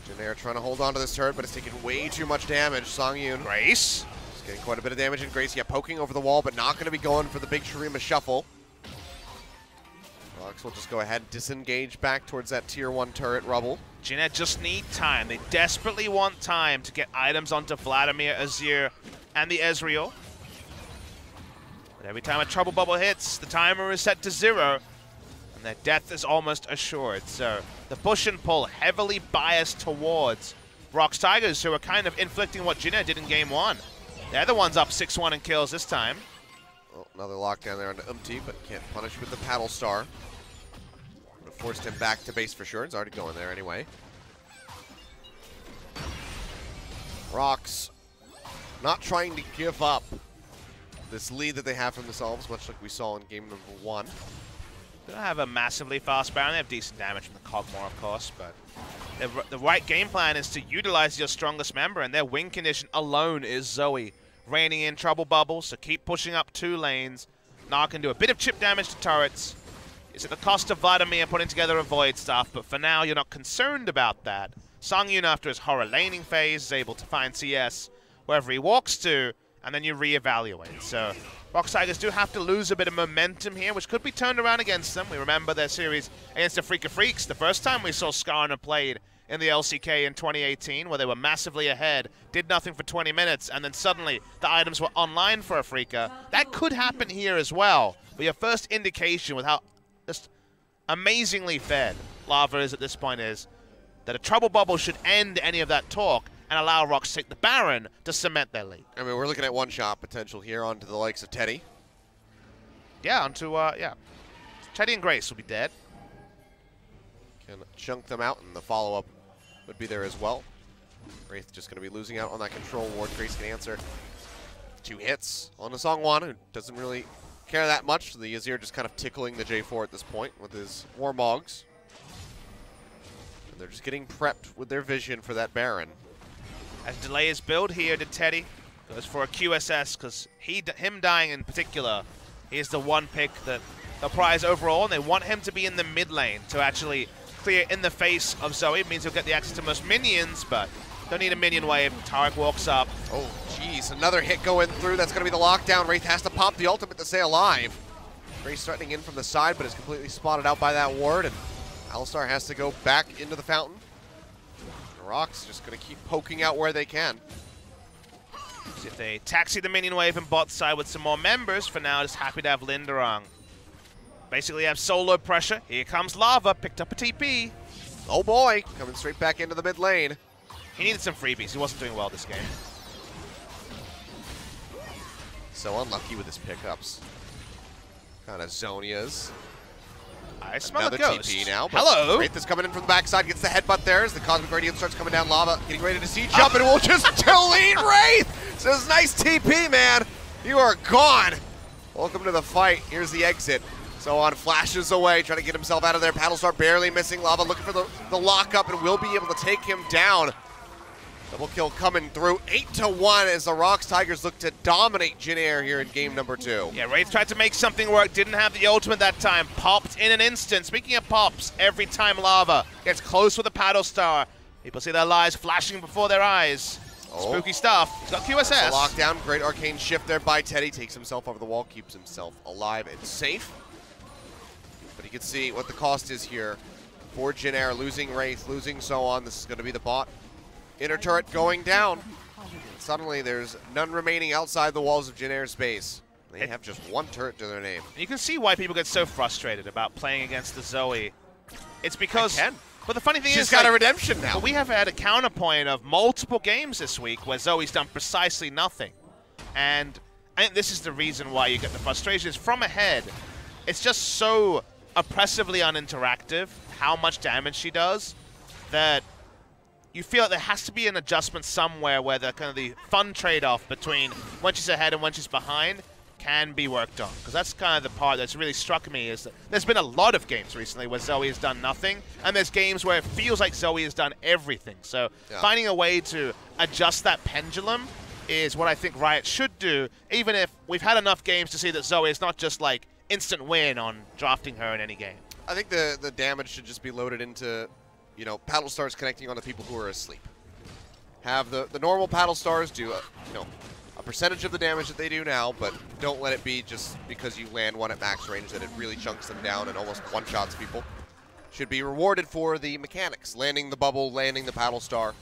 Jin Air trying to hold on to this turret, but it's taking way too much damage. Sangyoon. Grace. He's getting quite a bit of damage in Grace. Yeah, poking over the wall, but not going to be going for the big Shurima shuffle. ROX will just go ahead and disengage back towards that tier 1 turret rubble. Jin Air just need time. They desperately want time to get items onto Vladimir, Azir, and the Ezreal. But every time a trouble bubble hits, the timer is set to 0, and their death is almost assured. So the push and pull heavily biased towards ROX Tigers, who are kind of inflicting what Jin Air did in game 1. They're the ones up 6-1 in kills this time. Well, another lockdown there on UmTi, but can't punish with the Paddle Star. Would have forced him back to base for sure. It's already going there anyway. ROX not trying to give up this lead that they have from themselves, much like we saw in game number 1. They don't have a massively fast Baron. They have decent damage from the Kog'Maw, of course, but the right game plan is to utilize your strongest member, and their win condition alone is Zoe, raining in trouble bubbles, so keep pushing up 2 lanes. Gnar can do a bit of chip damage to turrets. It's at the cost of Vladimir putting together a Void stuff, but for now, you're not concerned about that. Sangyoon, after his horror laning phase, is able to find CS wherever he walks to, and then you reevaluate. So ROX Tigers do have to lose a bit of momentum here, which could be turned around against them. We remember their series against the FLICKR Freaks, the first time we saw Skarner played in the LCK in 2018, where they were massively ahead, did nothing for 20 minutes, and then suddenly the items were online for a FLICKR. That could happen here as well. But your first indication with how just amazingly fed Lava is at this point is that a trouble bubble should end any of that talk and allow ROX to take the Baron to cement their lead. I mean, we're looking at one-shot potential here onto the likes of Teddy. Yeah, onto, yeah. Teddy and Grace will be dead. Can chunk them out, and the follow-up would be there as well. Wraith just going to be losing out on that control ward. Grace can answer 2 hits on the SoHwan, who doesn't really care that much. The Azir just kind of tickling the J4 at this point with his Warmogs. And they're just getting prepped with their vision for that Baron. As delay his build here to Teddy, goes for a QSS because him dying in particular is the one pick that they'll prize overall, and they want him to be in the mid lane to actually clear in the face of Zoe. It means he'll get the access to most minions, but don't need a minion wave. Taric walks up. Oh, jeez, another hit going through. That's going to be the lockdown. Wraith has to pop the ultimate to stay alive. Wraith threatening in from the side, but is completely spotted out by that ward, and Alistar has to go back into the fountain. ROX just going to keep poking out where they can. See if they taxi the minion wave and bot side with some more members. For now, just happy to have Lindarang. Basically have solo pressure. Here comes Lava, picked up a TP. Oh boy, coming straight back into the mid lane. He needed some freebies. He wasn't doing well this game. So unlucky with his pickups. Kind of Zonia's. I smell another a ghost. TP now. Hello. Wraith is coming in from the backside, gets the headbutt there as the Cosmic Radiance starts coming down. Lava getting ready to siege jump, and we'll just delete Wraith. Says nice TP, man. You are gone. Welcome to the fight. Here's the exit. SoHwan flashes away, trying to get himself out of there. Paddlestar barely missing. Lava looking for the lockup, and will be able to take him down. Double kill coming through. 8-1 as the ROX Tigers look to dominate Jin Air here in game number 2. Yeah, Wraith tried to make something work. Didn't have the ultimate that time. Popped in an instant. Speaking of pops, every time Lava gets close with a Paddle Star, people see their lives flashing before their eyes. Oh. Spooky stuff. He's got QSS. Lockdown. Great arcane shift there by Teddy. Takes himself over the wall, keeps himself alive and safe. But you can see what the cost is here for Jin Air. Losing Wraith, losing SoHwan. This is going to be the bot. Inner turret going down. Suddenly there's none remaining outside the walls of Jin Air's base. They have just 1 turret to their name. You can see why people get so frustrated about playing against the Zoe. It's because... But the funny thing is, she's got a redemption now. But we have had a counterpoint of multiple games this week where Zoe's done precisely nothing. And I think this is the reason why you get the frustration. Is from ahead, it's just so oppressively uninteractive how much damage she does that you feel like there has to be an adjustment somewhere where the kind of the fun trade-off between when she's ahead and when she's behind can be worked on. Because that's kind of the part that's really struck me, is that there's been a lot of games recently where Zoe has done nothing, and there's games where it feels like Zoe has done everything. So finding a way to adjust that pendulum is what I think Riot should do, even if we've had enough games to see that Zoe is not just like instant win on drafting her in any game. I think the damage should just be loaded into, you know, paddle stars connecting onto people who are asleep. Have the normal paddle stars do a percentage of the damage that they do now, but don't let it be just because you land one at max range that it really chunks them down and almost one-shots people. Should be rewarded for the mechanics, landing the bubble, landing the paddle star.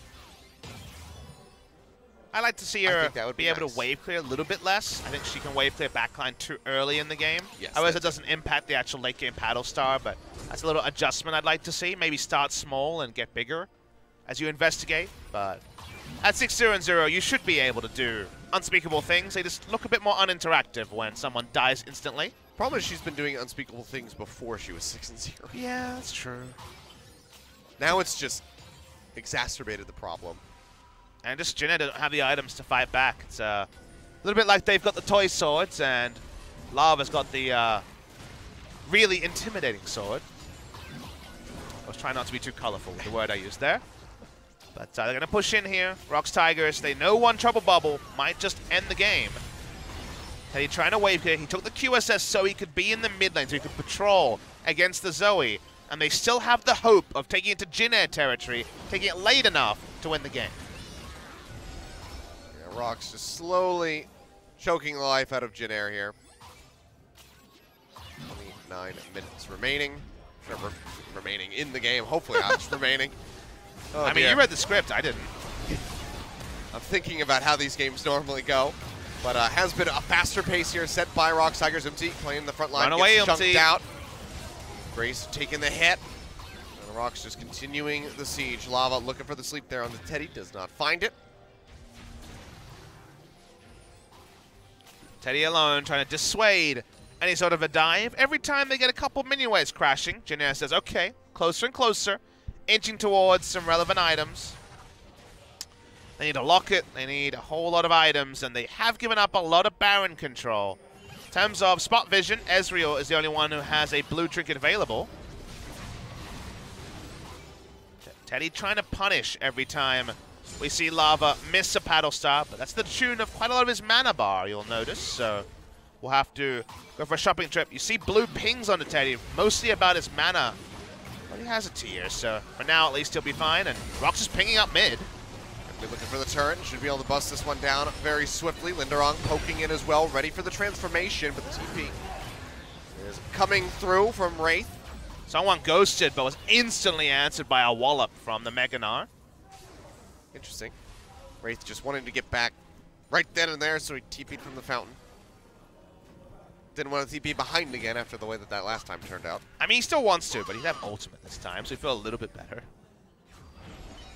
I like to see her be able to wave clear a little bit less. I think she can wave clear backline too early in the game. Yes, otherwise, it doesn't impact the actual late game paddle star, but that's a little adjustment I'd like to see. Maybe start small and get bigger as you investigate. But at 6-0-0, you should be able to do unspeakable things. They just look a bit more uninteractive when someone dies instantly. Problem is she's been doing unspeakable things before she was 6-0. Yeah, that's true. Now it's just exacerbated the problem. And just Jin Air don't have the items to fight back. It's a little bit like they've got the toy swords and Lava's got the really intimidating sword. I was trying not to be too colorful with the word I used there. But they're going to push in here. ROX Tigers, they know one trouble bubble might just end the game. Teddy trying to wave here. He took the QSS so he could be in the mid lane, so he could patrol against the Zoe. And they still have the hope of taking it to Jin Air territory, taking it late enough to win the game. ROX just slowly choking the life out of Jin Air here. 29 minutes remaining. Remaining in the game. Hopefully not just remaining. Oh, I mean, you read the script. I didn't. I'm thinking about how these games normally go. But has been a faster pace here set by ROX Tigers. UmTi playing the front line. Run away, gets UmTi. chunked out. Grace taking the hit. And ROX just continuing the siege. Lava looking for the sleep there on the Teddy. Does not find it. Teddy alone trying to dissuade any sort of a dive. Every time they get a couple minion waves crashing, Jin Air says, okay, closer and closer, inching towards some relevant items. They need a locket, they need a whole lot of items, and they have given up a lot of Baron control. In terms of spot vision, Ezreal is the only one who has a blue trinket available. Teddy trying to punish every time we see Lava miss a paddle star, but that's the tune of quite a lot of his mana bar, you'll notice. So we'll have to go for a shopping trip. You see blue pings on the Teddy, mostly about his mana. But he has a tier, so for now at least he'll be fine. And ROX is pinging up mid. Be looking for the turret. Should be able to bust this one down very swiftly. Lindarang poking in as well, ready for the transformation, but the TP is coming through from Wraith. Someone ghosted, but was instantly answered by a wallop from the Gnar. Interesting. Wraith just wanted to get back right then and there, so he TP'd from the fountain. Didn't want to TP behind again after the way that last time turned out. I mean, he still wants to, but he'd have ultimate this time, so he feel a little bit better.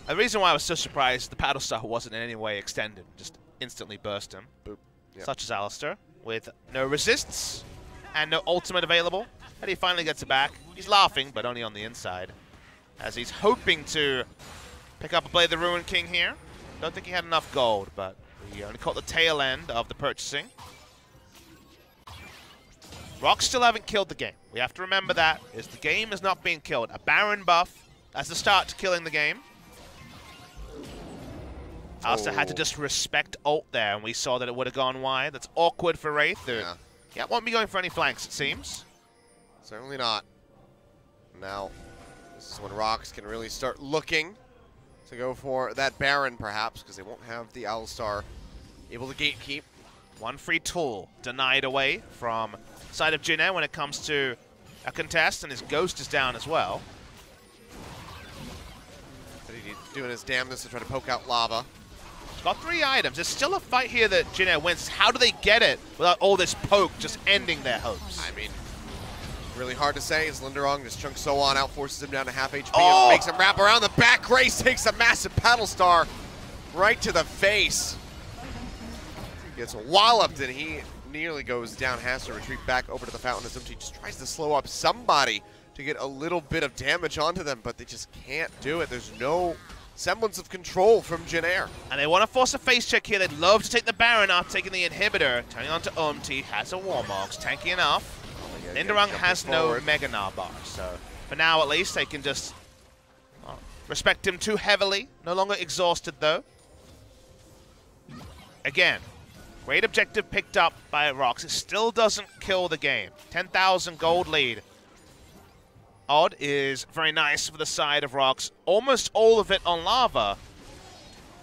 The reason why I was so surprised the paddle star wasn't in any way extended, just instantly burst him. Boop. Yep. Such as Alistar, with no resists and no ultimate available. And he finally gets it back. He's laughing, but only on the inside, as he's hoping to pick up a Blade of the Ruined King here. Don't think he had enough gold, but we only caught the tail end of the purchasing. ROX still haven't killed the game. We have to remember that, is the game is not being killed. A Baron buff as the start to killing the game. Alistar had to just respect ult there, and we saw that it would have gone wide. That's awkward for Wraith. Yeah, won't be going for any flanks, it seems. Certainly not. Now, this is when ROX can really start looking to go for that Baron, perhaps, because they won't have the Alistar able to gatekeep. One free tool denied away from side of Jin Air when it comes to a contest, and his Ghost is down as well. Doing his damnedest to try to poke out Lava. Got 3 items. There's still a fight here that Jin Air wins. How do they get it without all this poke just ending their hopes? I mean, really hard to say as Lindarang just chunks SoHwan out, forces him down to half HP, and makes him wrap around the back. Grace takes a massive paddle star right to the face. gets walloped, and he nearly goes down, has to retreat back over to the fountain as UmTi just tries to slow up somebody to get a little bit of damage onto them, but they just can't do it. There's no semblance of control from Jin Air. And they want to force a face check here. They'd love to take the Baron after taking the inhibitor. Turning on to UmTi, has a Warmogs, tanky enough. Lindarang has no Mega Gnar bar, so for now at least they can just respect him too heavily. No longer exhausted though. Again, great objective picked up by ROX. It still doesn't kill the game. 10,000 gold lead. Odd is very nice for the side of ROX. Almost all of it on Lava.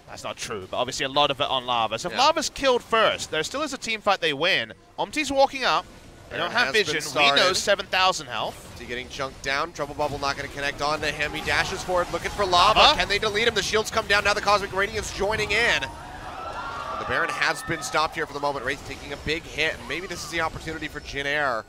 That's not true, but obviously a lot of it on Lava. So if Lava's killed first, there still is a team fight they win. UmTi's walking up. They don't have vision. We know 7,000 health. He's getting chunked down. Trouble Bubble not going to connect on to him. He dashes forward looking for Lava. Can they delete him? The shields come down. Now the Cosmic Radiance joining in. The Baron has been stopped here for the moment. Wraith taking a big hit, and maybe this is the opportunity for Jin Air.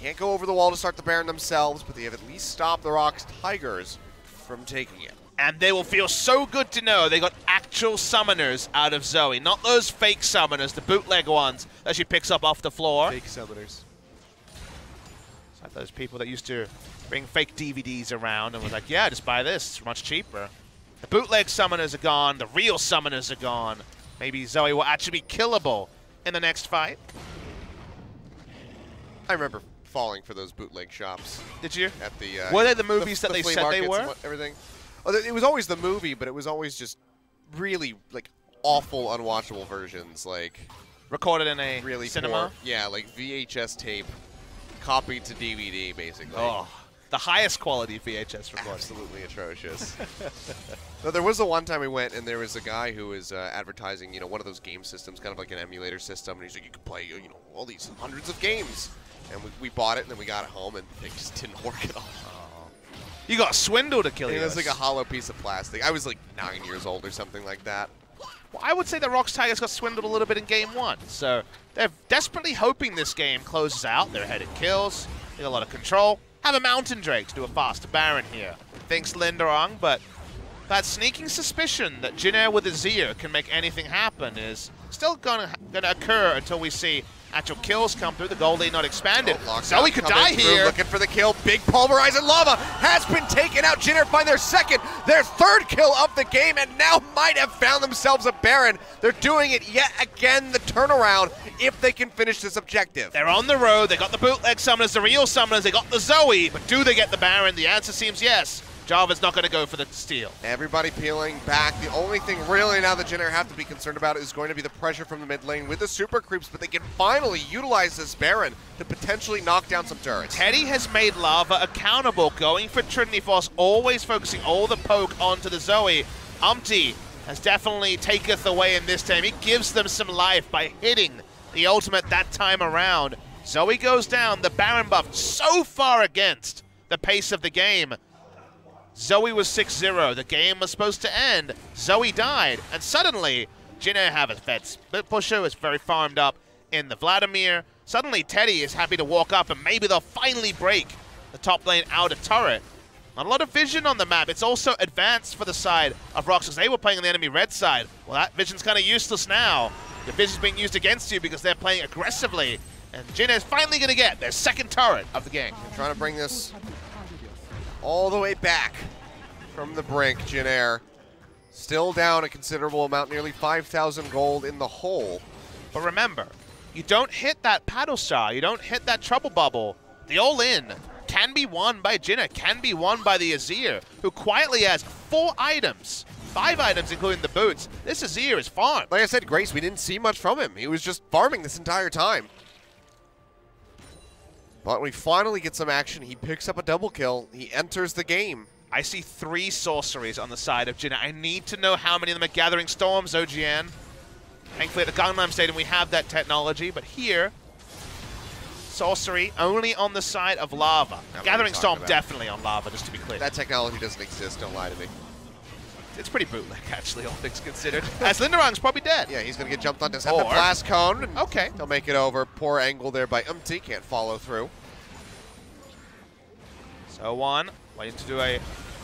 Can't go over the wall to start the Baron themselves, but they have at least stopped the ROX Tigers from taking it. And they will feel so good to know they got actual summoners out of Zoe, not those fake summoners, the bootleg ones that she picks up off the floor. Fake summoners. It's like those people that used to bring fake DVDs around and was like, yeah, just buy this, it's much cheaper. The bootleg summoners are gone, the real summoners are gone. Maybe Zoe will actually be killable in the next fight. I remember falling for those bootleg shops. Did you? At the were they the movies that they said they were? Everything. Oh, it was always the movie, but it was always just really like awful, unwatchable versions, like recorded in a really cinema. Poor, yeah, like VHS tape, copied to DVD, basically. Oh, the highest quality VHS recording. Absolutely atrocious. No, there was the one time we went, and there was a guy who was advertising, one of those game systems, kind of like an emulator system, and he's like, you can play, all these hundreds of games. And we bought it, and then we got it home, and it just didn't work at all. You got swindled to kill you. It was like a hollow piece of plastic. I was like 9 years old or something like that. Well, I would say the ROX Tigers got swindled a little bit in game one. So they're desperately hoping this game closes out. They're ahead in kills. They got a lot of control. Have a Mountain Drake to do a faster Baron here. Thinks Lindarang, but that sneaking suspicion that Jin Air with Azir can make anything happen is still gonna occur until we see actual kills come through. The goal lead not expanded. Zoe could die here. Looking for the kill. Big pulverizing Lava has been taken out. Jin Air find their third kill of the game, and now might have found themselves a Baron. They're doing it yet again, the turnaround, if they can finish this objective. They're on the road. They got the bootleg summoners, the real summoners. They got the Zoe, but do they get the Baron? The answer seems yes. Jarvan's not going to go for the steal. Everybody peeling back. The only thing really now that Jin Air have to be concerned about is going to be the pressure from the mid lane with the super creeps, but they can finally utilize this Baron to potentially knock down some turrets. Teddy has made Lava accountable, going for Trinity Force, always focusing all the poke onto the Zoe. UmTi has definitely taketh away in this time. He gives them some life by hitting the ultimate that time around. Zoe goes down, the Baron buff so far against the pace of the game. Zoe was 6-0. The game was supposed to end. Zoe died, and suddenly Jin Air have a vet split pusher is very farmed up in the Vladimir. Suddenly Teddy is happy to walk up, and maybe they'll finally break the top lane outer turret. Not a lot of vision on the map. It's also advanced for the side of ROX, because they were playing on the enemy red side. Well, that vision's kind of useless now. The vision's being used against you because they're playing aggressively, and Jin Air's finally going to get their second turret of the game. I'm trying to bring this all the way back from the brink. Jin Air still down a considerable amount, nearly 5,000 gold in the hole. But remember, you don't hit that paddle star, you don't hit that trouble bubble. The all-in can be won by Jin Air, can be won by the Azir, who quietly has 4 items. 5 items, including the boots. This Azir is farmed. Like I said, Grace, we didn't see much from him. He was just farming this entire time. But we finally get some action. He picks up a double kill. He enters the game. I see 3 sorceries on the side of Jin Air. I need to know how many of them are Gathering Storms, OGN. Thankfully at the Gangnam Stadium we have that technology, but here, sorcery only on the side of Lava. Gathering Storm definitely on Lava, just to be clear. That technology doesn't exist, don't lie to me. It's pretty bootleg, actually, all things considered. As Lindarang's probably dead. Yeah, he's going to get jumped on. Does have the blast cone. Okay. He'll make it over. Poor angle there by UmTi. Can't follow through. SoHwan waiting to do a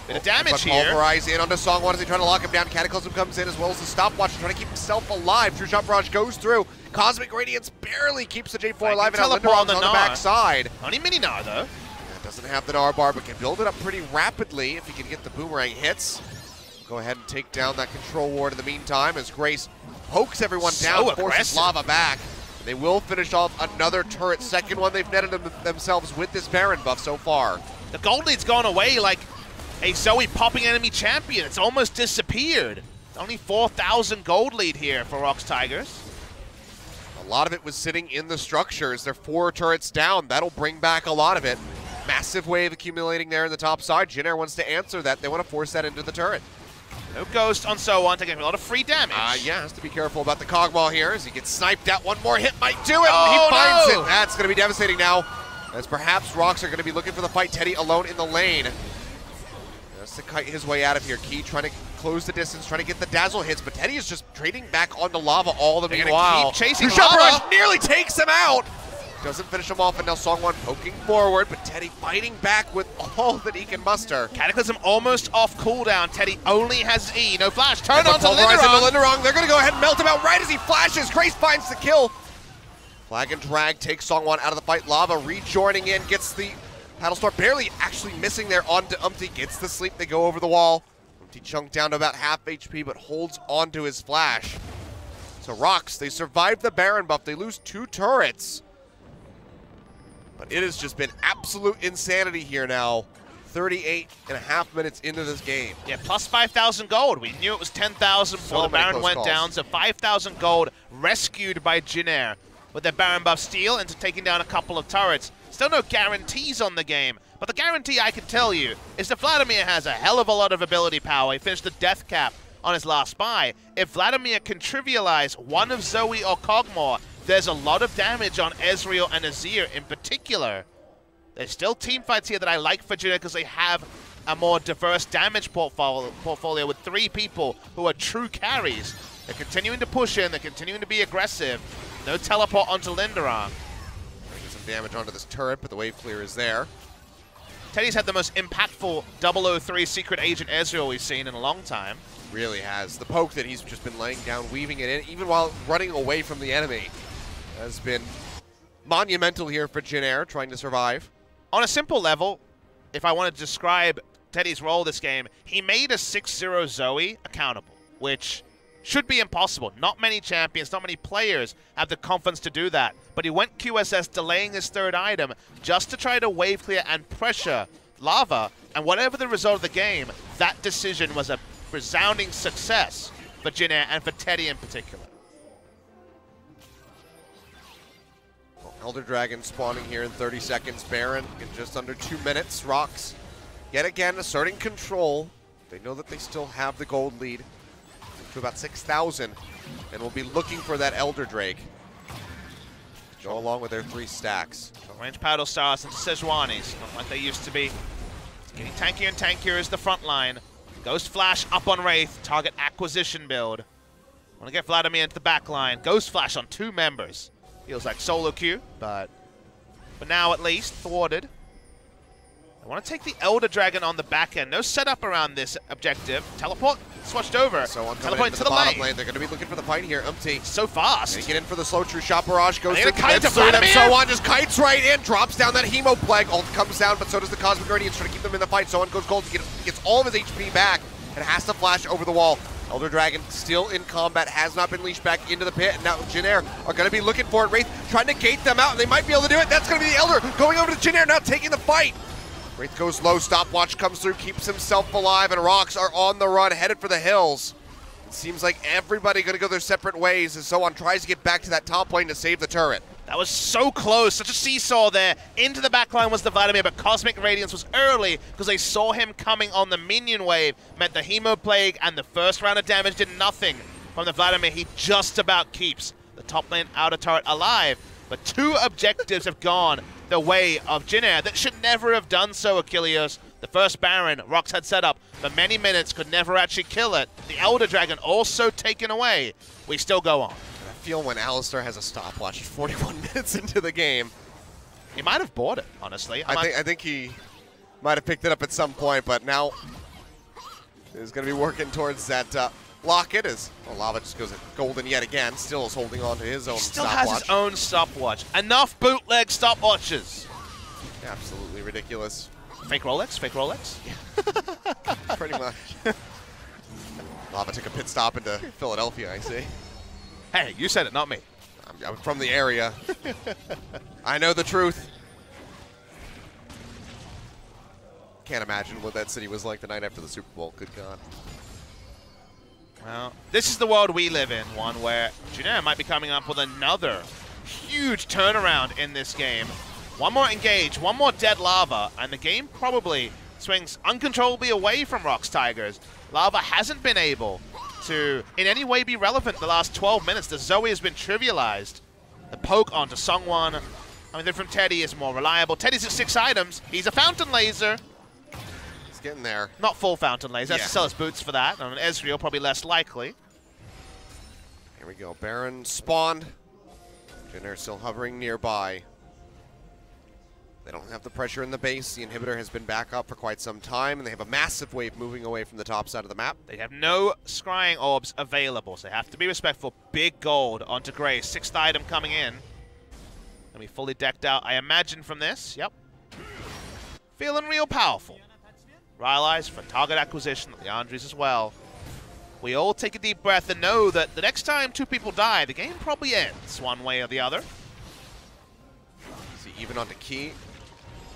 Bit of damage here. Pulverize in onto Seonghwan as they try to lock him down. Cataclysm comes in as well as the stopwatch, trying to keep himself alive. True Shot Barrage goes through. Cosmic Radiance barely keeps the J4 alive, and Lindarang on the backside. Only mini Gnar though. Yeah, doesn't have the Gnar bar, but can build it up pretty rapidly if he can get the boomerang hits. Go ahead and take down that control ward in the meantime as Grace pokes everyone down, forces Lava back. They will finish off another turret, second one they've netted themselves with this Baron buff so far. The gold lead's gone away like a Zoe popping enemy champion. It's almost disappeared. It's only 4,000 gold lead here for ROX Tigers. A lot of it was sitting in the structures. They're 4 turrets down. That'll bring back a lot of it. Massive wave accumulating there in the top side. Jin Air wants to answer that. They want to force that into the turret. No Ghost on SoHwan, taking a lot of free damage. Yeah, has to be careful about the Kog'Maw here as he gets sniped out. One more hit might do it. He finds it. That's going to be devastating now, as perhaps ROX are going to be looking for the fight. Teddy alone in the lane. Has to kite his way out of here. Key trying to close the distance, trying to get the dazzle hits, but Teddy is just trading back onto Lava all the meanwhile. Keep chasing Lava. Nearly takes him out. Doesn't finish him off, and now Seonghwan poking forward, but Teddy fighting back with all that he can muster. Cataclysm almost off cooldown. Teddy only has E. No flash. Turn on to Lindarang. They're going to go ahead and melt him out right as he flashes. Grace finds the kill. Flag and drag takes Seonghwan out of the fight. Lava rejoining in, gets the Paddlestar barely actually missing there onto UmTi. Gets the sleep. They go over the wall. UmTi chunked down to about half HP, but holds onto his flash. So ROX, they survived the Baron buff. They lose 2 turrets. But it has just been absolute insanity here now. 38.5 minutes into this game. Yeah, plus 5,000 gold. We knew it was 10,000 before the Baron went down. So 5,000 gold rescued by Jin Air with their Baron buff steal into taking down a couple of turrets. Still no guarantees on the game. But the guarantee I can tell you is that Vladimir has a hell of a lot of ability power. He finished the death cap on his last buy. If Vladimir can trivialize one of Zoe or Kog'Maw, there's a lot of damage on Ezreal and Azir in particular. There's still team fights here that I like for Jin Air because they have a more diverse damage portfolio with 3 people who are true carries. They're continuing to push in, they're continuing to be aggressive. No teleport onto Lindarang. Making some damage onto this turret, but the wave clear is there. Teddy's had the most impactful 003 secret agent Ezreal we've seen in a long time. Really has. The poke that he's just been laying down, weaving it in, even while running away from the enemy, has been monumental here for Jin Air, trying to survive. On a simple level, if I wanted to describe Teddy's role this game, he made a 6-0 Zoe accountable, which should be impossible. Not many champions, not many players have the confidence to do that. But he went QSS, delaying his 3rd item, just to try to wave clear and pressure Lava. And whatever the result of the game, that decision was a resounding success for Jin Air and for Teddy in particular. Elder Dragon spawning here in 30 seconds. Baron in just under 2 minutes. ROX yet again asserting control. They know that they still have the gold lead to about 6,000, and will be looking for that Elder Drake. Go along with their 3 stacks. Range paddle stars into Sejuani's, not like they used to be. It's getting tankier and tankier as the front line. Ghost Flash up on Wraith, target acquisition build. Want to get Vladimir into the back line. Ghost Flash on 2 members. Feels like solo queue, but now at least thwarted. I want to take the Elder Dragon on the back end. No setup around this objective. Teleport switched over. So on teleport into the bottom lane. They're going to be looking for the fight here. UmTi so fast. They get in for the slow true shot barrage. Goes to kite to Vladimir. SoHwan just kites right in, drops down that Hemo Plague. Ult comes down, but so does the Cosmic Guardians, trying to keep them in the fight. SoHwan goes gold, gets all of his HP back, and has to flash over the wall. Elder Dragon still in combat, has not been leashed back into the pit, and now Jin Air are going to be looking for it. Wraith trying to gate them out, and they might be able to do it. That's going to be the Elder going over to Jin Air, now taking the fight. Wraith goes low, stopwatch comes through, keeps himself alive, and ROX are on the run, headed for the hills. It seems like everybody going to go their separate ways as SoHwan tries to get back to that top lane to save the turret. That was so close, such a seesaw there. Into the backline was the Vladimir, but Cosmic Radiance was early because they saw him coming on the minion wave. Meant the Hemo Plague and the first round of damage did nothing from the Vladimir. He just about keeps the top lane outer turret alive. But 2 objectives have gone the way of Jin Air that should never have done so, Achilles. The first Baron ROX had set up for many minutes, could never actually kill it. The Elder Dragon also taken away. We still go on. I feel when Alistar has a stopwatch 41 minutes into the game. He might have bought it, honestly. I think he might have picked it up at some point, but now is going to be working towards that locket as Lava just goes golden yet again. Still is holding on to his own Still stopwatch. has his own stopwatch. Enough bootleg stopwatches. Absolutely ridiculous. Fake Rolex? Fake Rolex? Pretty much. Lava took a pit stop into Philadelphia, I see. Hey, you said it, not me. I'm from the area. I know the truth. Can't imagine what that city was like the night after the Super Bowl. Good God. Well, this is the world we live in, one where Jin Air might be coming up with another huge turnaround in this game. One more engage, one more dead Lava, and the game probably swings uncontrollably away from ROX Tigers. Lava hasn't been able to in any way be relevant the last 12 minutes. The Zoe has been trivialized. The poke onto Seonghwan. I mean, then from Teddy is more reliable. Teddy's at 6 items. He's a fountain laser. He's getting there. Not full fountain laser. Has to sell his boots for that. And Ezreal probably less likely. Here we go. Baron spawned. Jin Air still hovering nearby. They don't have the pressure in the base. The inhibitor has been back up for quite some time, and they have a massive wave moving away from the top side of the map. They have no scrying orbs available, so they have to be respectful. Big gold onto Gray. 6th item coming in. And we fully decked out, I imagine, from this. Yep. Feeling real powerful. Rylai's for target acquisition. Leandri's as well. We all take a deep breath and know that the next time 2 people die, the game probably ends one way or the other. See, even onto Key.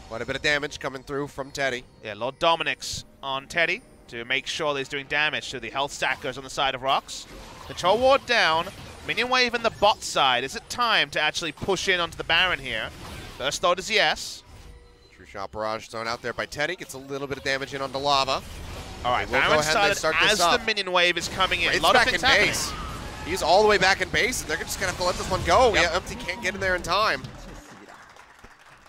Quite a bit of damage coming through from Teddy. Yeah, Lord Dominic's on Teddy to make sure that he's doing damage to the health stackers on the side of ROX. Control ward down. Minion wave in the bot side. Is it time to actually push in onto the Baron here? First thought is yes. True shot barrage thrown out there by Teddy. Gets a little bit of damage in onto Lava. All right, Baron started as the minion wave is coming in. It's back in base. He's all the way back in base, and they're just going to have to let this one go. Yep. Yeah, UmTi can't get in there in time.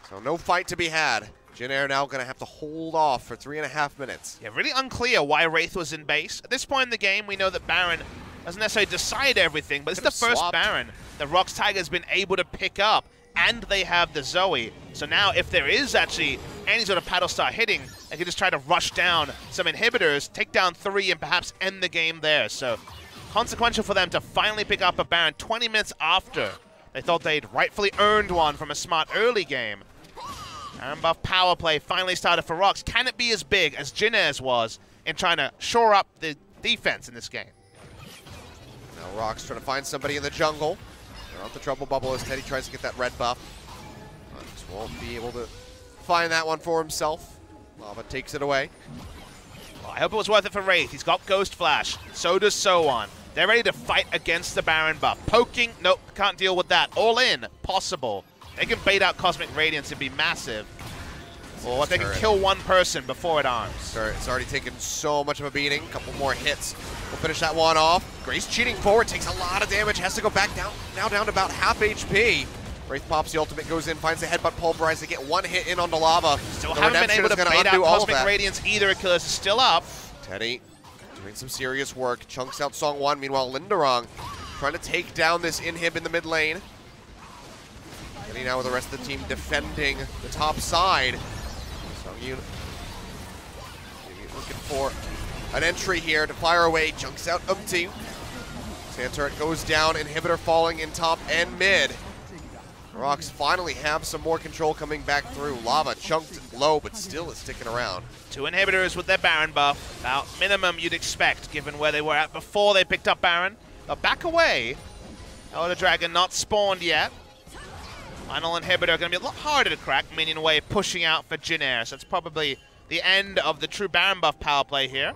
So no fight to be had. Jin Air now going to have to hold off for 3.5 minutes. Yeah, really unclear why Wraith was in base. At this point in the game, we know that Baron doesn't necessarily decide everything, but it's the first Baron that ROX Tigers has been able to pick up, and they have the Zoe. So now if there is actually any sort of paddle star hitting, they can just try to rush down some inhibitors, take down 3, and perhaps end the game there. So consequential for them to finally pick up a Baron 20 minutes after they thought they'd rightfully earned one from a smart early game. Baron buff power play finally started for ROX. Can it be as big as Jin Air's was in trying to shore up the defense in this game? Now ROX trying to find somebody in the jungle. They're off the trouble bubble as Teddy tries to get that red buff. Just won't be able to find that one for himself. Lava takes it away. Well, I hope it was worth it for Wraith. He's got Ghost Flash. So does SoHwan. They're ready to fight against the Baron buff. Poking, nope, can't deal with that. All in, possible. They can bait out Cosmic Radiance and be massive. Or they can kill one person before it arms. It's already taken so much of a beating. A couple more hits. We'll finish that one off. Gray's cheating forward, takes a lot of damage, has to go back down, now down to about half HP. Wraith pops the ultimate, goes in, finds the headbutt pulverize. They get one hit in onto Lava. Still haven't been able to bait out Cosmic Radiance either. Achilles is still up. Teddy doing some serious work. Chunks out Seonghwan. Meanwhile, Lindarang trying to take down this inhib in the mid lane. Teddy now with the rest of the team defending the top side. Sangyoon looking for an entry here to fire away. Chunks out UmTi. Sand turret goes down. Inhibitor falling in top and mid. ROX finally have some more control coming back through. Lava chunked low, but still is sticking around. 2 inhibitors with their Baron buff. About minimum you'd expect, given where they were at before they picked up Baron. But back away. Elder Dragon not spawned yet. Final inhibitor going to be a lot harder to crack. Minion wave pushing out for Jin Air. So it's probably the end of the true Baron buff power play here.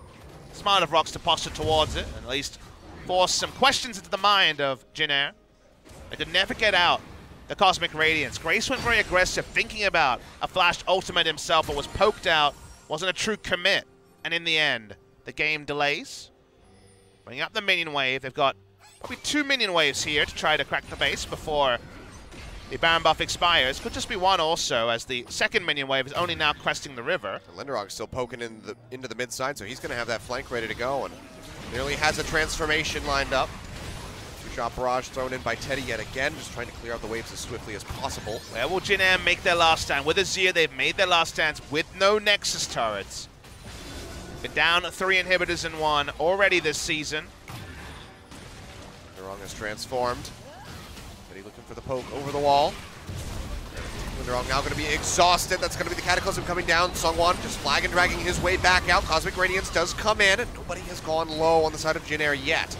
Smart of ROX to posture towards it, and at least force some questions into the mind of Jin Air. They could never get out the Cosmic Radiance. Grace went very aggressive, thinking about a flashed ultimate himself, but was poked out. Wasn't a true commit. And in the end, the game delays. Bringing up the minion wave. They've got probably 2 minion waves here to try to crack the base before the Baron buff expires. Could just be 1 also, as the second minion wave is only now cresting the river. Lindarang still poking into the mid side, so he's going to have that flank ready to go, and nearly has a transformation lined up. Shot barrage thrown in by Teddy yet again, just trying to clear out the waves as swiftly as possible. Where will Jin Air make their last stand? With Azir, they've made their last stands with no Nexus turrets. Been down 3 inhibitors in 1 already this season. Lindarang is transformed. Teddy looking for the poke over the wall. Lindarang now going to be exhausted. That's going to be the Cataclysm coming down. Seonghwan just flag and dragging his way back out. Cosmic Radiance does come in, and nobody has gone low on the side of Jin Air yet.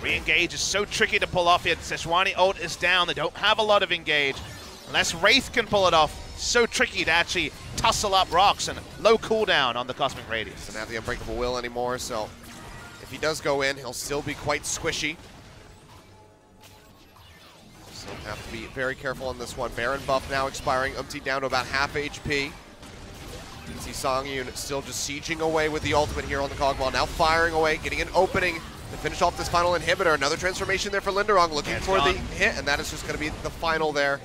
Re-engage is so tricky to pull off yet. Sejuani ult is down. They don't have a lot of engage. Unless Wraith can pull it off, so tricky to actually tussle up ROX and low cooldown on the Cosmic Radiance. Doesn't have the Unbreakable Will anymore, so if he does go in, he'll still be quite squishy. So have to be very careful on this one. Baron buff now expiring. UmTi down to about half HP. You can see Sangyoon still just sieging away with the ultimate here on the Kog'Maw. Now firing away, getting an opening to finish off this final inhibitor. Another transformation there for Lindarang, looking for the hit, and that is just going to be the final there.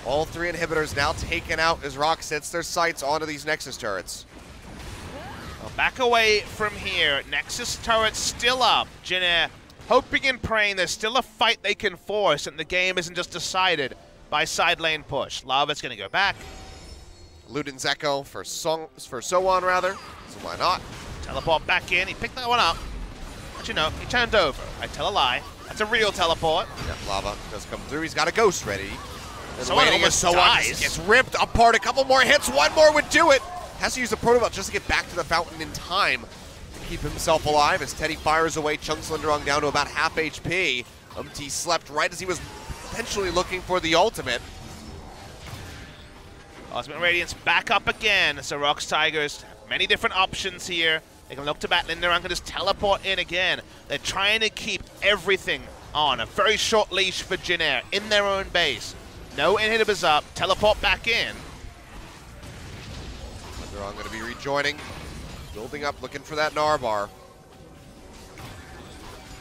All 3 inhibitors now taken out as ROX sets their sights onto these Nexus turrets. Well, back away from here. Nexus turrets still up. Jin Air hoping and praying there's still a fight they can force and the game isn't just decided by side lane push. Lava's going to go back. Luden's Echo for SoHwan rather, so why not? Teleport back in. He picked that one up. Actually, no, he turned over. I tell a lie. That's a real teleport. Yeah, Lava does come through. He's got a Ghost ready. SoHwan almost dies. Gets ripped apart. A couple more hits. One more would do it. Has to use the Protobot just to get back to the fountain in time to keep himself alive as Teddy fires away, chunks Lindarang down to about half HP. UmTi slept right as he was potentially looking for the ultimate. Cosmic Radiance back up again. So ROX Tigers have many different options here. They can look to bat. Lindarang can just teleport in again. They're trying to keep everything on. A very short leash for Jin Air in their own base. No inhibitors up. Teleport back in. Lindarang going to be rejoining. Building up, looking for that Gnar bar.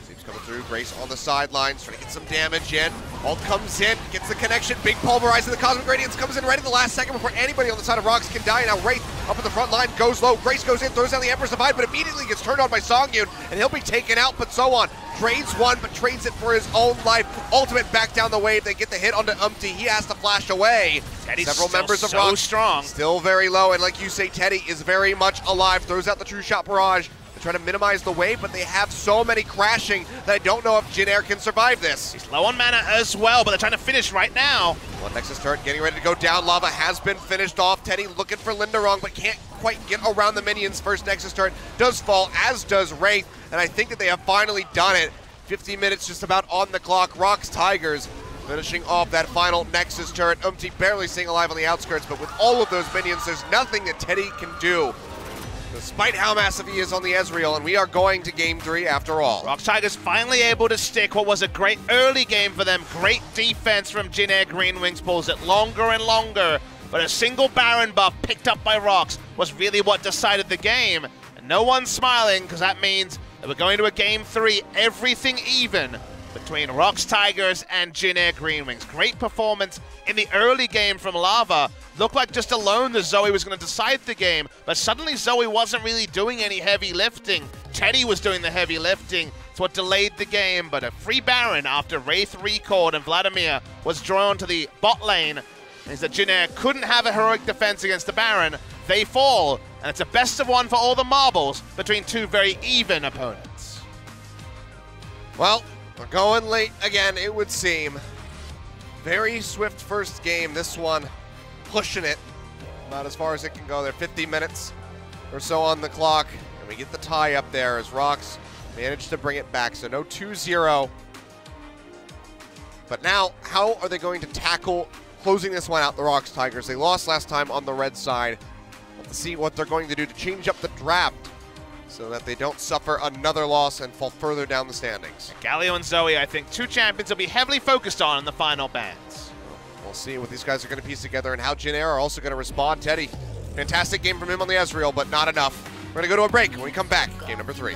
Seems coming through. Grace on the sidelines, trying to get some damage in. Ult comes in, gets the connection. Big pulverizing. The Cosmic Radiance comes in right at the last second before anybody on the side of ROX can die. Now Wraith up at the front line, goes low. Grace goes in, throws down the Emperor's Divide, but immediately gets turned on by Sangyoon, and he'll be taken out. But SoHwan trades one, but trades it for his own life. Ultimate back down the wave. They get the hit onto UmTi. He has to flash away. Teddy's Several members of so ROX strong. Still very low, and like you say, Teddy is very much alive. Throws out the True Shot Barrage to try to minimize the wave, but they have so many crashing that I don't know if Jin Air can survive this. He's low on mana as well, but they're trying to finish right now. One Nexus turret getting ready to go down. Lava has been finished off. Teddy looking for Lindarang, but can't quite get around the minions. First Nexus turret does fall, as does Wraith, and I think that they have finally done it. 15 minutes just about on the clock. ROX Tigers finishing off that final Nexus turret. UmTi barely staying alive on the outskirts, but with all of those minions, there's nothing that Teddy can do, despite how massive he is on the Ezreal, and we are going to game 3 after all. ROX Tigers finally able to stick what was a great early game for them. Great defense from Jin Air GreenWings, pulls it longer and longer, but a single Baron buff picked up by ROX was really what decided the game. And no one's smiling, because that means that we're going to a game 3, everything even between ROX Tigers and Jin Air GreenWings. Great performance in the early game from Lava. Looked like just alone the Zoe was going to decide the game, but suddenly Zoe wasn't really doing any heavy lifting. Teddy was doing the heavy lifting. It's what delayed the game, but a free Baron after Wraith recalled and Vladimir was drawn to the bot lane means that Jin Air couldn't have a heroic defense against the Baron. They fall, and it's a best of 1 for all the marbles between 2 very even opponents. Well, we're going late again, it would seem. Very swift first game, this one pushing it about as far as it can go there. 50 minutes or so on the clock, and we get the tie up there as ROX managed to bring it back, so no 2-0. But now, how are they going to tackle closing this one out, the ROX Tigers? They lost last time on the red side. Let's see what they're going to do to change up the draft so that they don't suffer another loss and fall further down the standings. Galio and Zoe, I think, 2 champions will be heavily focused on in the final bans. We'll see what these guys are going to piece together and how Jin Air are also going to respond. Teddy, fantastic game from him on the Ezreal, but not enough. We're going to go to a break. When we come back, game number 3.